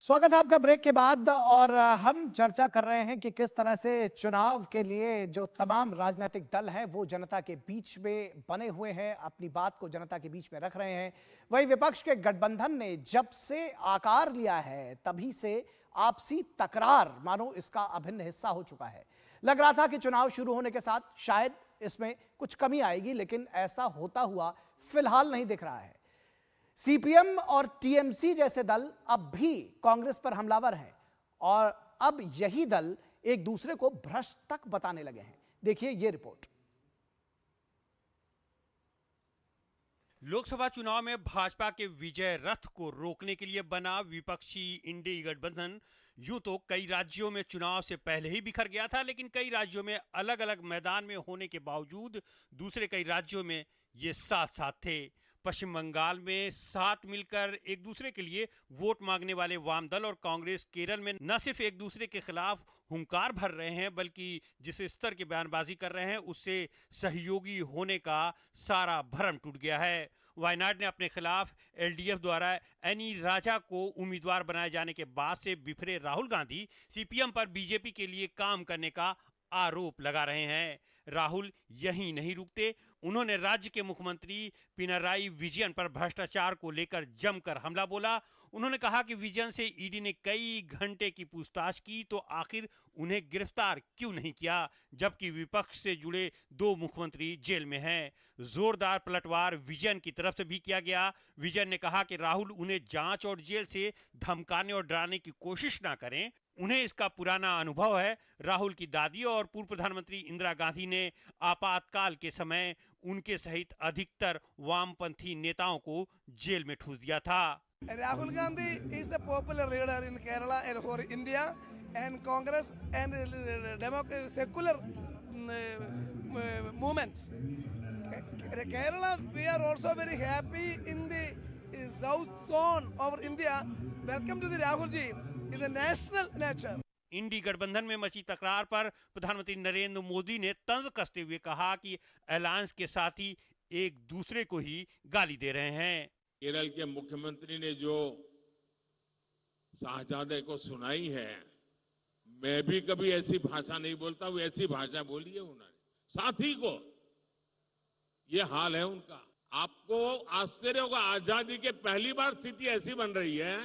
स्वागत है आपका ब्रेक के बाद, और हम चर्चा कर रहे हैं कि किस तरह से चुनाव के लिए जो तमाम राजनीतिक दल हैं वो जनता के बीच में बने हुए हैं, अपनी बात को जनता के बीच में रख rहे हैं। वही विपक्ष के गठबंधन ने जब से आकार लिया है तभी से आपसी तकरार मानो इसका अभिन्न हिस्सा हो चुका है। लग रहा था कि चुनाव शुरू होने के साथ शायद इसमें कुछ कमी आएगी, लेकिन ऐसा होता हुआ फिलहाल नहीं दिख रहा है। सीपीएम और टीएमसी जैसे दल अब भी कांग्रेस पर हमलावर हैं, और अब यही दल एक दूसरे को भ्रष्ट तक बताने लगे हैं। देखिए ये रिपोर्ट। लोकसभा चुनाव में भाजपा के विजय रथ को रोकने के लिए बना विपक्षी इंडी गठबंधन यूं तो कई राज्यों में चुनाव से पहले ही बिखर गया था, लेकिन कई राज्यों में अलग अलग मैदान में होने के बावजूद दूसरे कई राज्यों में ये साथ साथ थे। पश्चिम बंगाल में साथ मिलकर एक दूसरे के लिए वोट मांगने वाले वाम दल और कांग्रेस केरल में न सिर्फ एक दूसरे के खिलाफ हुंकार भर रहे हैं, बल्कि जिस स्तर की बयानबाजी कर रहे हैं उससे सहयोगी होने का सारा भरम टूट गया है। वायनाड ने अपने खिलाफ एलडीएफ द्वारा एनी राजा को उम्मीदवार बनाए जाने के बाद से बिफरे राहुल गांधी सीपीएम पर बीजेपी के लिए काम करने का आरोप लगा रहे हैं। राहुल यहीं नहीं रुकते, उन्होंने राज्य के मुख्यमंत्री पिनराई विजयन पर भ्रष्टाचार को लेकर जमकर हमला बोला। उन्होंने कहा कि विजयन से ईडी ने कई घंटे की पूछताछ की तो आखिर उन्हें गिरफ्तार क्यों नहीं किया, जबकि विपक्ष से जुड़े 2 मुख्यमंत्री जेल में हैं। जोरदार पलटवार विजयन की तरफ से भी किया गया। विजयन ने कहा कि राहुल उन्हें जांच और जेल से धमकाने और डराने की कोशिश ना करें, उन्हें इसका पुराना अनुभव है। राहुल की दादी और पूर्व प्रधानमंत्री इंदिरा गांधी ने आपातकाल के समय उनके सहित अधिकतर वामपंथी नेताओं को जेल में ठूस दिया था। Rahul Gandhi is the popular leader in Kerala and for India, and Congress and secular movement. Kerala, we are also very happy in the south zone of India. Welcome to the Rahul ji in the national nature. इंडी गठबंधन में मची तकरार पर प्रधानमंत्री नरेंद्र मोदी ने तंज कसते हुए कहा कि अलायंस के साथी एक दूसरे को ही गाली दे रहे हैं। केरल के मुख्यमंत्री ने जो शाहजादे को सुनाई है, मैं भी कभी ऐसी भाषा नहीं बोलता, वो ऐसी भाषा बोली है उन्होंने साथी को। ये हाल है उनका। आपको आश्चर्य होगा, आजादी के पहली बार स्थिति ऐसी बन रही है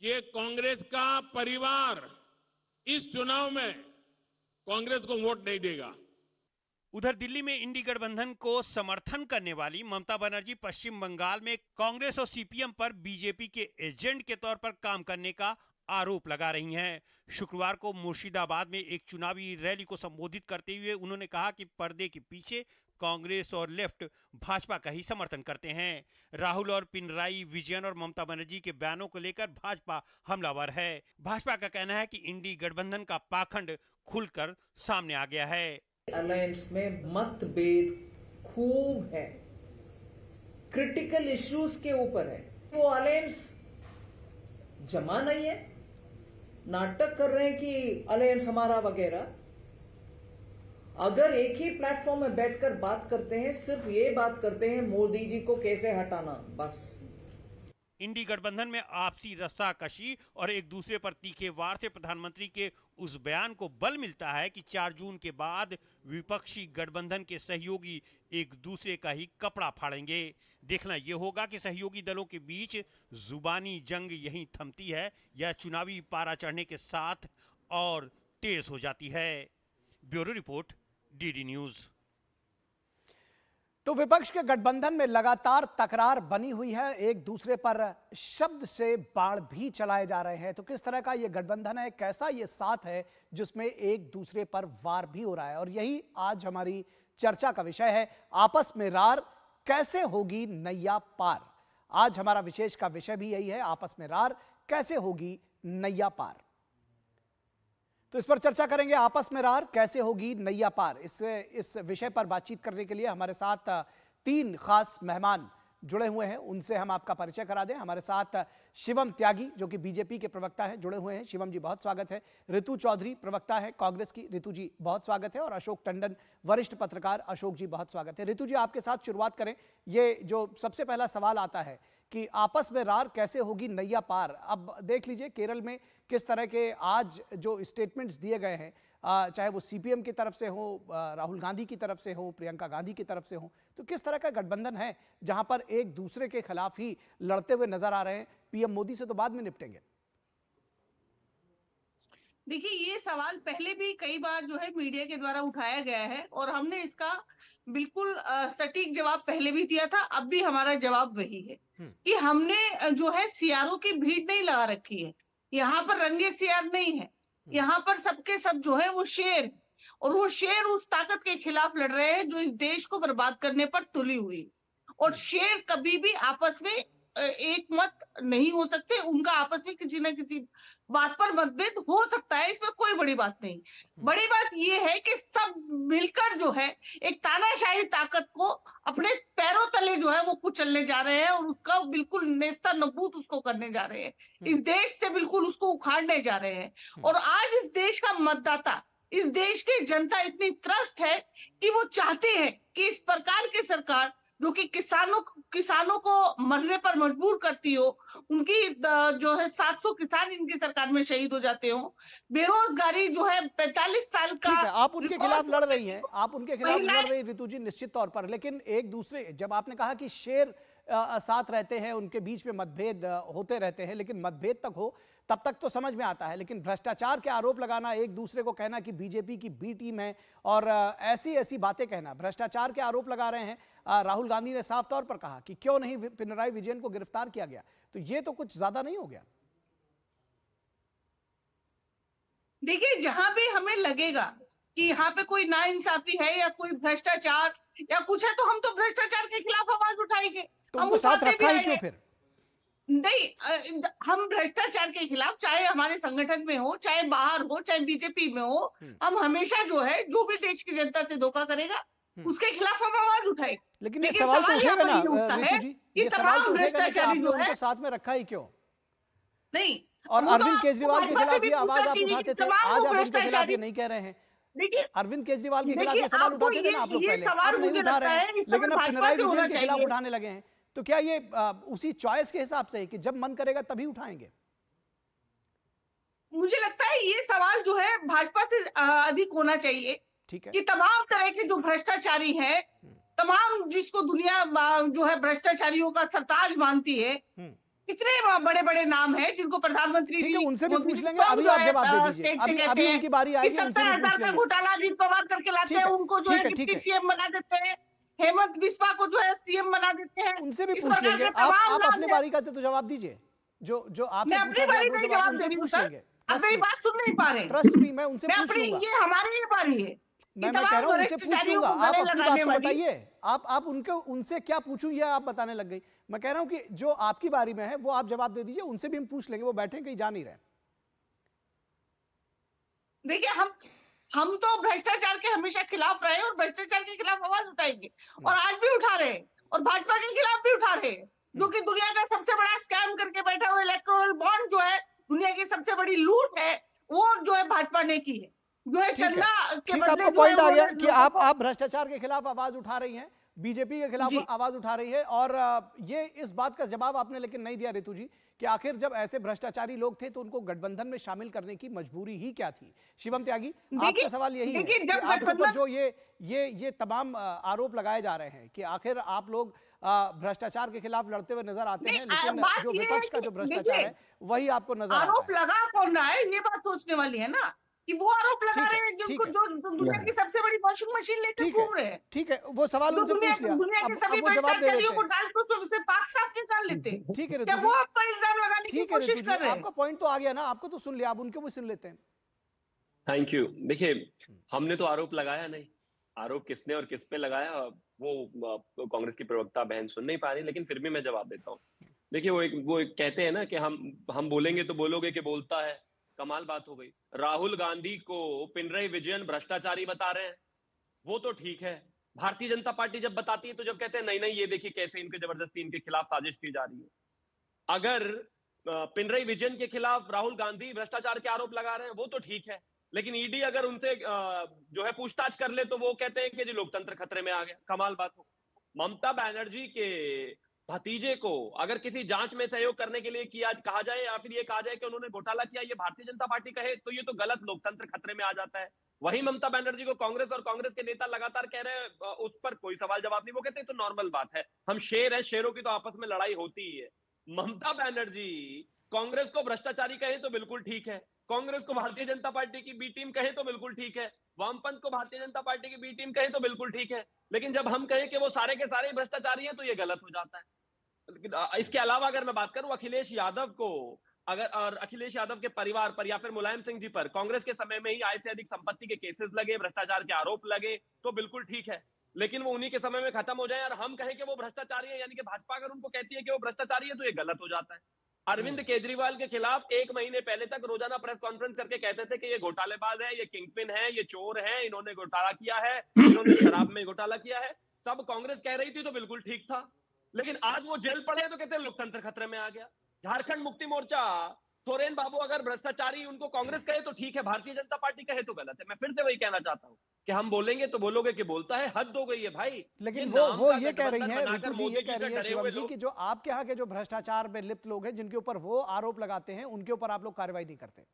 कि कांग्रेस का परिवार इस चुनाव में कांग्रेस को वोट नहीं देगा। उधर दिल्ली में इंडी गठबंधन को समर्थन करने वाली ममता बनर्जी पश्चिम बंगाल में कांग्रेस और सीपीएम पर बीजेपी के एजेंट के तौर पर काम करने का आरोप लगा रही हैं। शुक्रवार को मुर्शिदाबाद में एक चुनावी रैली को संबोधित करते हुए उन्होंने कहा कि पर्दे के पीछे कांग्रेस और लेफ्ट भाजपा का ही समर्थन करते हैं। राहुल और पिनराई विजयन और ममता बनर्जी के बयानों को लेकर भाजपा हमलावर है। भाजपा का कहना है कि इंडी गठबंधन का पाखंड खुलकर सामने आ गया है। अलायंस में मतभेद खूब है, क्रिटिकल इश्यूज के ऊपर है। वो अलायंस जमा नहीं है, नाटक कर रहे हैं कि अलायंस हमारा वगैरह। अगर एक ही प्लेटफॉर्म में बैठकर बात करते हैं, सिर्फ ये बात करते हैं मोदी जी को कैसे हटाना, बस। इंडी गठबंधन में आपसी रस्साकशी और एक दूसरे पर तीखे वार से प्रधानमंत्री के उस बयान को बल मिलता है कि 4 जून के बाद विपक्षी गठबंधन के सहयोगी एक दूसरे का ही कपड़ा फाड़ेंगे। देखना यह होगा कि सहयोगी दलों के बीच जुबानी जंग यहीं थमती है या चुनावी पारा चढ़ने के साथ और तेज हो जाती है। Bureau report, DD news. तो विपक्ष के गठबंधन में लगातार तकरार बनी हुई है, एक दूसरे पर शब्द से बाण भी चलाए जा रहे हैं। तो किस तरह का ये गठबंधन है, कैसा ये साथ है जिसमें एक दूसरे पर वार भी हो रहा है, और यही आज हमारी चर्चा का विषय है। आपस में रार कैसे होगी नैया पार। आज हमारा विशेष का विषय भी यही है, आपस में रार कैसे होगी नैया पार। तो इस पर चर्चा करेंगे, आपस में रार कैसे होगी नैया पार। इस विषय पर बातचीत करने के लिए हमारे साथ 3 खास मेहमान जुड़े हुए हैं, उनसे हम आपका परिचय करा दें। हमारे साथ शिवम त्यागी जो कि बीजेपी के प्रवक्ता हैं, जुड़े हुए हैं। शिवम जी बहुत स्वागत है। ऋतु चौधरी प्रवक्ता है कांग्रेस की, ऋतु जी बहुत स्वागत है। और अशोक टंडन वरिष्ठ पत्रकार, अशोक जी बहुत स्वागत है। ऋतु जी आपके साथ शुरुआत करें। ये जो सबसे पहला सवाल आता है कि आपस में रार कैसे होगी नैया पार। अब देख लीजिए केरल में किस तरह के आज जो स्टेटमेंट्स दिए गए हैं, चाहे वो सीपीएम की तरफ से हो, राहुल गांधी की तरफ से हो, प्रियंका गांधी की तरफ से हो, तो किस तरह का गठबंधन है जहां पर एक दूसरे के खिलाफ ही लड़ते हुए नजर आ रहे हैं। पीएम मोदी से तो बाद में निपटेंगे। देखिए, ये सवाल पहले भी कई बार जो है मीडिया के द्वारा उठाया गया है और हमने इसका बिल्कुल सटीक जवाब पहले भी दिया था। अब भी हमारा जवाब वही है कि हमने जो है सीआरओ की भीड़ नहीं लगा रखी है। यहाँ पर रंगे सीआर नहीं है, यहाँ पर सबके सब जो है वो शेर, और वो शेर उस ताकत के खिलाफ लड़ रहे हैं जो इस देश को बर्बाद करने पर तुली हुई। और शेर कभी भी आपस में एक मत नहीं हो सकते, उनका आपस में किसी न किसी बात पर मतभेद हो सकता है, इसमें कोई बड़ी बात नहीं। बड़ी बात यह है कि सब मिलकर जो है एक तानाशाही ताकत को अपने पैरों तले जो है वो कुचलने जा रहे हैं और उसका बिल्कुल नेस्ता नबूद उसको करने जा रहे हैं, इस देश से बिल्कुल उसको उखाड़ने जा रहे हैं। और आज इस देश का मतदाता, इस देश की जनता इतनी त्रस्त है कि वो चाहते हैं कि इस प्रकार की सरकार जो कि किसानों को मरने पर मजबूर करती हो, उनकी जो है 700 किसान इनकी सरकार में शहीद हो जाते हो, बेरोजगारी जो है 45 साल का। आप उनके खिलाफ लड़ रही हैं, आप उनके खिलाफ लड़ रही ऋतु जी, निश्चित तौर पर। लेकिन एक दूसरे, जब आपने कहा कि शेर साथ रहते हैं, उनके बीच में मतभेद होते रहते हैं, लेकिन मतभेद तक हो तब तक तो समझ में आता है। लेकिन भ्रष्टाचार के आरोप लगाना, एक दूसरे को कहना कि बीजेपी की बी टीम है और ऐसी बातें कहना, भ्रष्टाचार के आरोप लगा रहे हैं। राहुल गांधी ने साफ तौर पर कहा कि क्यों नहीं पिनराई विजयन को गिरफ्तार किया गया, तो ये तो कुछ ज्यादा नहीं हो गया? देखिए, जहां भी हमें लगेगा कि यहाँ पे कोई नाइंसाफी है या कोई भ्रष्टाचार या कुछ है, तो हम तो भ्रष्टाचार के खिलाफ आवाज उठाएंगे। तो हम साथ रखा ही क्यों फिर? नहीं, हम भ्रष्टाचार के खिलाफ, चाहे हमारे संगठन में हो, चाहे बाहर हो, चाहे बीजेपी में हो, हम हमेशा जो है जो भी देश की जनता से धोखा करेगा उसके खिलाफ हम आवाज उठाएंगे। लेकिन ये सवाल तो उठेगा ना ऋतु जी, ये सवाल तो भ्रष्टाचारी जो है साथ में रखा ही क्यों नहीं? और अरविंद केजरीवाल के खिलाफ ये आवाज आप उठाते थे, आज आप उनके खिलाफ ये नहीं कह रहे हैं। देखिए, अरविंद केजरीवाल के खिलाफ ये सवाल उठाते थे ना आप लोग पहले, अब नहीं उठा रहे हैं, लेकिन अब पिनराई विजयन के खिलाफ उठाने लगे हैं। तो क्या ये उसी चॉइस के हिसाब से है कि जब मन करेगा तभी उठाएंगे? मुझे लगता है ये सवाल जो है भाजपा से अधिक होना चाहिए। ठीक है, कि तमाम तरह के जो भ्रष्टाचारी हैं, तमाम जिसको दुनिया जो है भ्रष्टाचारियों का सरताज मानती है, कितने बड़े बड़े नाम हैं जिनको प्रधानमंत्री जी उनसे भी पूछ लेंगे। अभी आप जवाब दे दीजिए, अभी उनकी बारी आएगी, 70,000 का घोटाला अजीत पवार करके लाते हैं, उनको जो है डिप्टी सीएम बना देते हैं, हेमंत बिस्वा को जो है सीएम बना देते हैं। उनसे भी पूछ लेंगे। आप अपनी बारी का तो जवाब दीजिए, जो आपने मैं अपनी बारी का जवाब दे रही हूँ सर, आप मेरी बात सुन नहीं पा रहे। ट्रस्ट मी, मैं उनसे पूछ लूंगा। ये हमारी बारी है, मैं कह रहा हूँ उनसे पूछ लूंगा। आप अपनी बात बताइए, आप उनसे क्या पूछूं ये आप बताने लग गई। मैं कह रहा हूँ कि जो आपकी बारी में है वो आप जवाब दे दीजिए, उनसे भी हम पूछ लेंगे, वो बैठे कहीं जा नहीं रहे। देखिए, हम तो भ्रष्टाचार के हमेशा खिलाफ रहे और भ्रष्टाचार के खिलाफ आवाज उठाएंगे, और आज भी उठा रहे हैं, और भाजपा के खिलाफ भी उठा रहे हैं, जो कि दुनिया का सबसे बड़ा स्कैम करके बैठा हुआ इलेक्टोरल बॉन्ड जो है, दुनिया की सबसे बड़ी लूट है, वो जो है भाजपा ने की है, जो है चंदा के बदले। आपका पॉइंट आ गया कि आप भ्रष्टाचार के खिलाफ आवाज उठा रही हैं, बीजेपी के खिलाफ आवाज उठा रही है। और ये इस बात का जवाब आपने लेकिन नहीं दिया रितु जी कि आखिर जब ऐसे भ्रष्टाचारी लोग थे तो उनको गठबंधन में शामिल करने की मजबूरी ही क्या थी। शिवम त्यागी, आपसे सवाल यही है कि आपके ऊपर जो ये तमाम आरोप लगाए जा रहे हैं कि आखिर आप लोग भ्रष्टाचार के खिलाफ लड़ते हुए नजर आते हैं, लेकिन जो विपक्ष का जो भ्रष्टाचार है वही आपको नजर आता है। आरोप लगा कौन रहा है, ये बात सोचने वाली है ना, कि वो आरोप लगा रहे हैं जिनको जो दुनिया की सबसे बड़ी वॉशिंग मशीन लेकर घूम रहे हैं। ठीक है, वो सवाल उनसे पूछ लिया। दुनिया के सभी भ्रष्टाचारियों को डाल के उससे पाक साफ निकाल लेते हैं। ठीक है, क्या वो आप पर इल्जाम लगाने की कोशिश कर रहे हैं? आपका पॉइंट तो आ गया ना, आपको तो सुन लिया, आप उनको भी सुन लेते हैं। Thank you. देखिए, हमने तो आरोप लगाया नहीं, आरोप किसने और किस पे लगाया वो कांग्रेस की प्रवक्ता बहन सुन नहीं पा रही, लेकिन फिर भी मैं जवाब देता हूँ। देखिए, वो एक कहते हैं ना कि हम बोलेंगे तो बोलोगे कि बोलता है, कमाल बात हो गई। राहुल गांधी को पिनराई विजयन भ्रष्टाचारी बता रहे हैं, वो तो ठीक है। भारतीय जनता पार्टी जब बताती है तो जब कहते हैं नहीं ये देखिए कैसे इनके जबरदस्ती इनके खिलाफ साजिश की जा रही है। अगर पिनराई विजयन के खिलाफ राहुल गांधी भ्रष्टाचार के आरोप लगा रहे हैं वो तो ठीक है, लेकिन ईडी अगर उनसे जो है पूछताछ कर ले तो वो कहते हैं कि जी लोकतंत्र खतरे में आ गया। कमाल बात हो। ममता बनर्जी के भतीजे को अगर किसी जांच में सहयोग करने के लिए कहा जाए या फिर ये कहा जाए कि उन्होंने घोटाला किया, ये भारतीय जनता पार्टी कहे तो ये तो गलत, लोकतंत्र खतरे में आ जाता है। वही ममता बनर्जी को कांग्रेस और कांग्रेस के नेता लगातार कह रहे हैं उस पर कोई सवाल जवाब नहीं, वो कहते हैं तो नॉर्मल बात है, हम शेर है, शेरों की तो आपस में लड़ाई होती ही है। ममता बनर्जी कांग्रेस को भ्रष्टाचारी कहे तो बिल्कुल ठीक है, कांग्रेस को भारतीय जनता पार्टी की बी टीम कहे तो बिल्कुल ठीक है, वामपंथ को भारतीय जनता पार्टी की बी टीम कहे तो बिल्कुल ठीक है, लेकिन जब हम कहें कि वो सारे के सारे भ्रष्टाचारी हैं तो ये गलत हो जाता है। इसके अलावा अगर मैं बात करूं अखिलेश यादव को, और अखिलेश यादव के परिवार पर या फिर मुलायम सिंह जी पर कांग्रेस के समय में ही आय से अधिक संपत्ति के केसेस लगे, भ्रष्टाचार के आरोप लगे, तो बिल्कुल ठीक है, लेकिन वो उन्हीं के समय में खत्म हो जाए और हम कहें कि वो भ्रष्टाचारी है, यानी कि भाजपा अगर उनको कहती है कि वो भ्रष्टाचारी है तो ये गलत हो जाता है। अरविंद केजरीवाल के खिलाफ 1 महीने पहले तक रोजाना प्रेस कॉन्फ्रेंस करके कहते थे कि ये घोटालेबाज है, ये किंगपिन है, ये चोर है, इन्होंने घोटाला किया है, इन्होंने शराब में घोटाला किया है। तब कांग्रेस कह रही थी तो बिल्कुल ठीक था, लेकिन आज वो जेल पड़े तो कहते हैं लोकतंत्र खतरे में आ गया। झारखंड मुक्ति मोर्चा सोरेन बाबू अगर भ्रष्टाचारी उनको कांग्रेस कहे तो ठीक है, भारतीय जनता पार्टी कहे तो गलत है। मैं फिर से वही कहना चाहता हूं कि हम बोलेंगे तो बोलोगे कि बोलता है, हद हो गई है भाई। लेकिन वो ये कह रही है, ऋतु जी ये कह रही है शिवम जी कि जो आपके यहाँ के जो भ्रष्टाचार में लिप्त लोग हैं जिनके ऊपर वो आरोप लगाते हैं उनके ऊपर आप लोग कार्रवाई नहीं करते।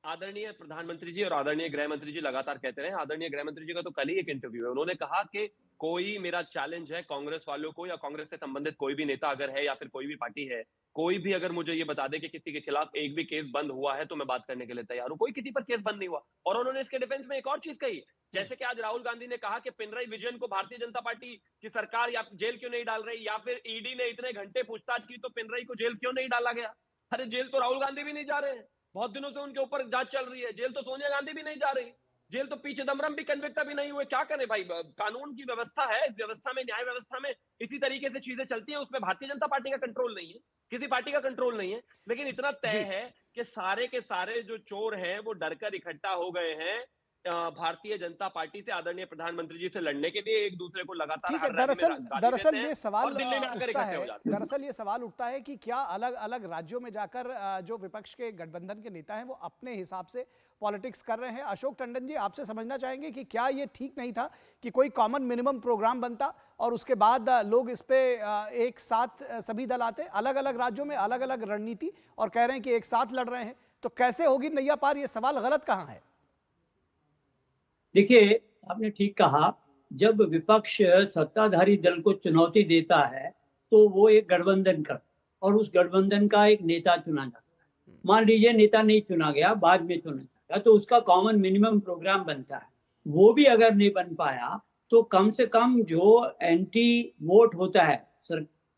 आदरणीय प्रधानमंत्री जी और आदरणीय गृह मंत्री जी लगातार कहते रहे। आदरणीय गृह मंत्री जी का तो कल ही एक इंटरव्यू है, उन्होंने कहा कि कोई मेरा चैलेंज है कांग्रेस वालों को या कांग्रेस से संबंधित कोई भी नेता अगर है या फिर कोई भी पार्टी है, कोई भी अगर मुझे ये बता दे कि किसी के खिलाफ एक भी केस बंद हुआ है तो मैं बात करने के लिए तैयार हूं। कोई किसी पर केस बंद नहीं हुआ। और उन्होंने इसके डिफेंस में एक और चीज कही, जैसे कि आज राहुल गांधी ने कहा कि पिनराई विजयन को भारतीय जनता पार्टी की सरकार या जेल क्यों नहीं डाल रही, या फिर ईडी ने इतने घंटे पूछताछ की तो पिनराई को जेल क्यों नहीं डाला गया। अरे जेल तो राहुल गांधी भी नहीं जा रहे हैं, बहुत दिनों से उनके ऊपर जांच चल रही है। जेल तो सोनिया गांधी भी नहीं जा रही, जेल तो पी चिदम्बरम भी कन्विक्ट भी नहीं हुए। क्या करें भाई, कानून की व्यवस्था है, इस व्यवस्था में, न्याय व्यवस्था में इसी तरीके से चीजें चलती हैं, उसमें भारतीय जनता पार्टी का कंट्रोल नहीं है, किसी पार्टी का कंट्रोल नहीं है। लेकिन इतना तय है कि सारे के सारे जो चोर हैं वो डरकर इकट्ठा हो गए हैं भारतीय जनता पार्टी से, आदरणीय प्रधानमंत्री जी से लड़ने के लिए, एक दूसरे को लगातार ठीक है। दरअसल ये सवाल उठता है, दरअसल ये सवाल उठता है कि क्या अलग अलग राज्यों में जाकर जो विपक्ष के गठबंधन के नेता हैं वो अपने हिसाब से पॉलिटिक्स कर रहे हैं। अशोक टंडन जी, आपसे समझना चाहेंगे कि क्या ये ठीक नहीं था कि कोई कॉमन मिनिमम प्रोग्राम बनता और उसके बाद लोग इस पे एक साथ सभी दल आते, अलग अलग राज्यों में अलग अलग रणनीति, और कह रहे हैं कि एक साथ लड़ रहे हैं, तो कैसे होगी नैया पार? ये सवाल गलत कहाँ है? देखिए, आपने ठीक कहा, जब विपक्ष सत्ताधारी दल को चुनौती देता है तो वो एक गठबंधन करता और उस गठबंधन का एक नेता चुना जाता है। मान लीजिए नेता नहीं चुना गया, बाद में चुना जाता, तो उसका कॉमन मिनिमम प्रोग्राम बनता है। वो भी अगर नहीं बन पाया तो कम से कम जो एंटी वोट होता है,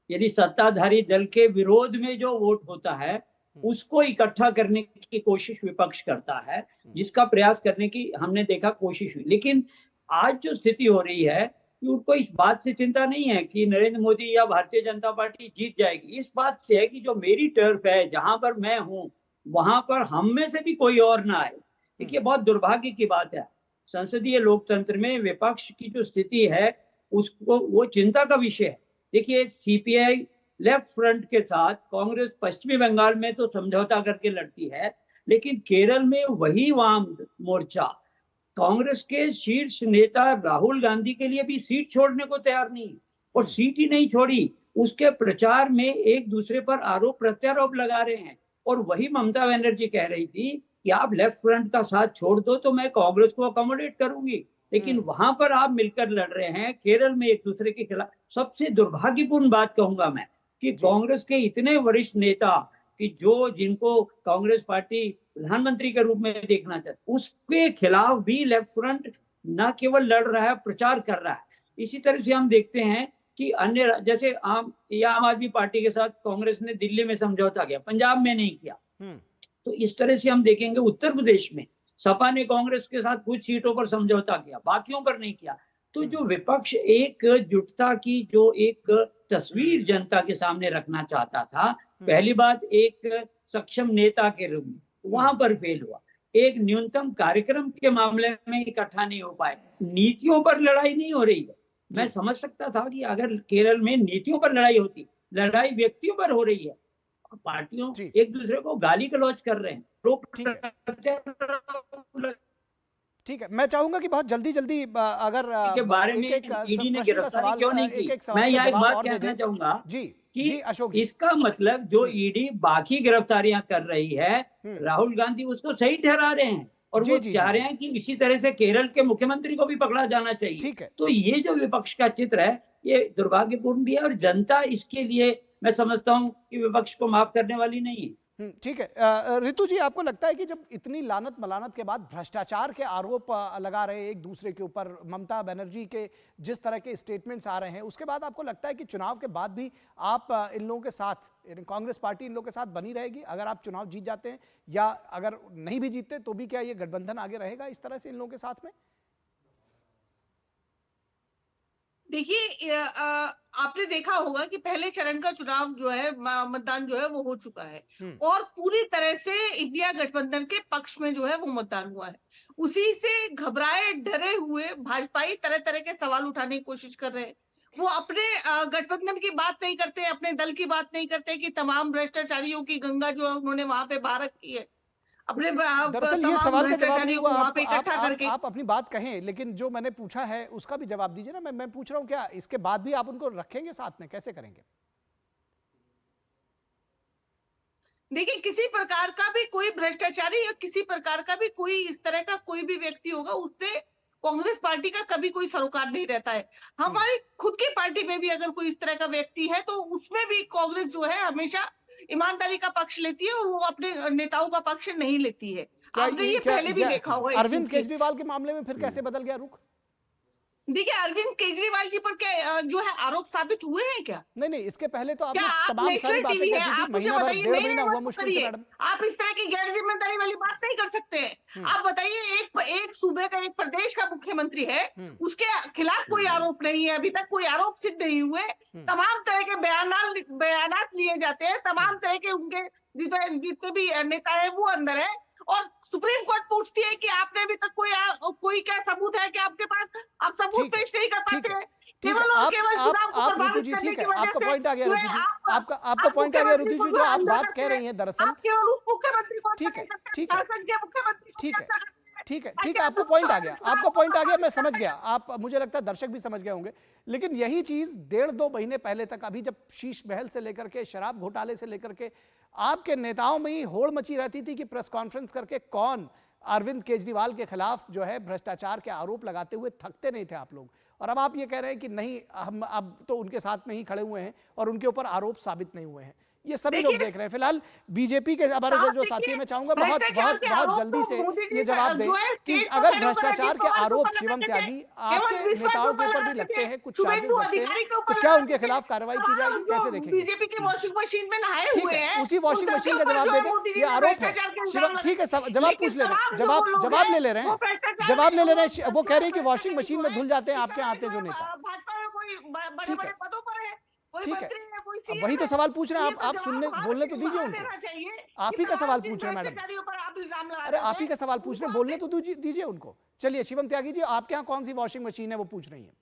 यदि सत्ताधारी दल के विरोध में जो वोट होता है उसको इकट्ठा करने की कोशिश विपक्ष करता है, जिसका प्रयास करने की हमने देखा कोशिश हुई। लेकिन आज जो स्थिति हो रही है कि उनको इस बात से चिंता नहीं है कि नरेंद्र मोदी या भारतीय जनता पार्टी जीत जाएगी, इस बात से है कि जो मेरी टर्फ है, जहां पर मैं हूं, वहां पर हम में से भी कोई और ना आए। देखिए, बहुत दुर्भाग्य की बात है, संसदीय लोकतंत्र में विपक्ष की जो स्थिति है उसको वो चिंता का विषय है। देखिए, सीपीआई लेफ्ट फ्रंट के साथ कांग्रेस पश्चिमी बंगाल में तो समझौता करके लड़ती है, लेकिन केरल में वही वाम मोर्चा कांग्रेस के शीर्ष नेता राहुल गांधी के लिए भी सीट छोड़ने को तैयार नहीं, और सीट ही नहीं छोड़ी, उसके प्रचार में एक दूसरे पर आरोप प्रत्यारोप लगा रहे हैं। और वही ममता बनर्जी कह रही थी कि आप लेफ्ट फ्रंट का साथ छोड़ दो तो मैं कांग्रेस को अकोमोडेट करूंगी, लेकिन वहां पर आप मिलकर लड़ रहे हैं केरल में एक दूसरे के खिलाफ। सबसे दुर्भाग्यपूर्ण बात कहूंगा मैं कि कांग्रेस के इतने वरिष्ठ नेता कि जिनको कांग्रेस पार्टी प्रधानमंत्री के रूप में देखना चाहती, उसके खिलाफ भी लेफ्ट फ्रंट न केवल लड़ रहा है, प्रचार कर रहा है। इसी तरह से हम देखते हैं कि अन्य जैसे आम आदमी पार्टी के साथ कांग्रेस ने दिल्ली में समझौता किया, पंजाब में नहीं किया। तो इस तरह से हम देखेंगे उत्तर प्रदेश में सपा ने कांग्रेस के साथ कुछ सीटों पर समझौता किया, बाकियों पर नहीं किया। तो जो विपक्ष एकजुटता की जो एक तस्वीर जनता के सामने रखना चाहता था, पहली बात एक सक्षम नेता के रूप में, वहां पर फेल हुआ। एक न्यूनतम कार्यक्रम के मामले में इकट्ठा नहीं हो पाए, नीतियों पर लड़ाई नहीं हो रही है। मैं समझ सकता था कि अगर केरल में नीतियों पर लड़ाई होती, लड़ाई व्यक्तियों पर हो रही है, पार्टियों एक दूसरे को गाली गलौज कर रहे हैं, ठीक है, मैं चाहूंगा कि बहुत जल्दी जल्दी अगर के बारे में ईडी ने गिरफ्तारी क्यों नहीं की, मैं यहाँ एक बात कहना चाहूंगा कि अशोक इसका मतलब जो ईडी बाकी गिरफ्तारियां कर रही है, राहुल गांधी उसको सही ठहरा रहे हैं और वो चाह रहे हैं कि इसी तरह से केरल के मुख्यमंत्री को भी पकड़ा जाना चाहिए। ठीक है, तो ये जो विपक्ष का चित्र है ये दुर्भाग्यपूर्ण भी है, और जनता इसके लिए मैं समझता हूं कि विपक्ष को माफ करने वाली नहीं है। ठीक है, रितु जी, आपको लगता है कि जब इतनी लानत मलानत के बाद भ्रष्टाचार के आरोप लगा रहे एक दूसरे के ऊपर, ममता बनर्जी के जिस तरह के स्टेटमेंट्स आ रहे हैं, उसके बाद आपको लगता है कि चुनाव के बाद भी आप इन लोगों के साथ, कांग्रेस पार्टी इन लोगों के साथ बनी रहेगी अगर आप चुनाव जीत जाते हैं, या अगर नहीं भी जीतते तो भी क्या ये गठबंधन आगे रहेगा इस तरह से इन लोगों के साथ में? देखिए, आपने देखा होगा कि पहले चरण का चुनाव जो है, मतदान जो है वो हो चुका है, और पूरी तरह से इंडिया गठबंधन के पक्ष में जो है वो मतदान हुआ है। उसी से घबराए डरे हुए भाजपाई तरह तरह के सवाल उठाने की कोशिश कर रहे हैं। वो अपने गठबंधन की बात नहीं करते, अपने दल की बात नहीं करते कि तमाम भ्रष्टाचारियों की गंगा जो है उन्होंने वहां पे बाहर रखी है, अपने दरअसल ये सवाल का जवाब नहीं हुआ, वहां पे इकट्ठा करके। आप अपनी बात कहें, लेकिन जो मैंने पूछा है उसका भी जवाब दीजिए ना। मैं पूछ रहा हूं क्या इसके बाद भी आप उनको रखेंगे साथ में, कैसे करेंगे? देखिए, किसी प्रकार का भी कोई भ्रष्टाचारी या किसी प्रकार का भी कोई इस तरह का कोई भी व्यक्ति होगा, उससे कांग्रेस पार्टी का कभी कोई सरोकार नहीं रहता है। हमारी खुद की पार्टी में भी अगर कोई इस तरह का व्यक्ति है तो उसमें भी कांग्रेस जो है हमेशा ईमानदारी का पक्ष लेती है और वो अपने नेताओं का पक्ष नहीं लेती है। आपने ये पहले भी देखा होगा। अरविंद केजरीवाल के मामले में फिर कैसे बदल गया रुख? देखिए, अरविंद केजरीवाल जी पर क्या जो है आरोप साबित हुए हैं क्या? नहीं, इसके पहले तो क्या आप नेशनल टीवी है, आप मुझे बताइए, आप इस तरह की गैर जिम्मेदारी वाली बात नहीं कर सकते हैं। आप बताइए, एक सूबे का, एक प्रदेश का मुख्यमंत्री है, उसके खिलाफ कोई आरोप नहीं है, अभी तक कोई आरोप सिद्ध नहीं हुए, तमाम तरह के बयानात लिए जाते हैं, तमाम तरह के उनके जितने भी नेता है वो अंदर है, और सुप्रीम कोर्ट पूछती है कि आपने अभी तक कोई क्या सबूत है कि आपके पास, आप सबूत पेश नहीं कर पाते हैं, केवल और केवल चुनाव को प्रभावित करने की वजह से। आपका पॉइंट आ गया ऋतु जी, आपका पॉइंट आ गया ऋतु जी, जो आप बात कह रही हैं दरअसल। केवल उस मुख्यमंत्री को, ठीक है, मुख्यमंत्री, आपको पॉइंट आ गया, मैं समझ गया। आप, मुझे लगता है दर्शक भी समझ गए होंगे। लेकिन यही चीज 1.5-2 महीने पहले तक, अभी जब शीश महल से लेकर के शराब घोटाले से लेकर के आपके नेताओं में ही होड़ मची रहती थी कि प्रेस कॉन्फ्रेंस करके कौन अरविंद केजरीवाल के खिलाफ जो है भ्रष्टाचार के आरोप लगाते हुए थकते नहीं थे आप लोग। और अब आप ये कह रहे हैं कि नहीं, हम अब तो उनके साथ में ही खड़े हुए हैं और उनके ऊपर आरोप साबित नहीं हुए हैं। ये सभी लोग देख रहे हैं। फिलहाल बीजेपी के हमारे जो साथी हैं, मैं चाहूंगा बहुत जल्दी से ये जवाब दें कि अगर भ्रष्टाचार के आरोप शिवम त्यागी आपके नेताओं के ऊपर भी लगते हैं, कुछ चार्जेस लगते हैं, तो क्या उनके खिलाफ कार्रवाई की जाएगी, कैसे देखेंगे? बीजेपी के वॉशिंग मशीन में नहाए हुए हैं, उसी वॉशिंग मशीन का जवाब दे दें, ये आरोप है शिवम। ठीक है, जवाब पूछ ले रहे हैं, जवाब ले ले रहे हैं, वो कह रही है कि वॉशिंग मशीन में धुल जाते हैं आपके आते जो नेता। भाजपा में कोई बड़े-बड़े पदों पर है, ठीक है, अब वही तो सवाल पूछ रहे हैं आप सुनने बोलने तो दीजिए उनको। आप ही का सवाल पूछ रहे हैं मैडम, अरे आप ही का सवाल पूछ रहे हैं, बोलने तो दीजिए उनको। चलिए शिवम त्यागी जी, आपके यहाँ कौन सी वॉशिंग मशीन है वो पूछ रही है?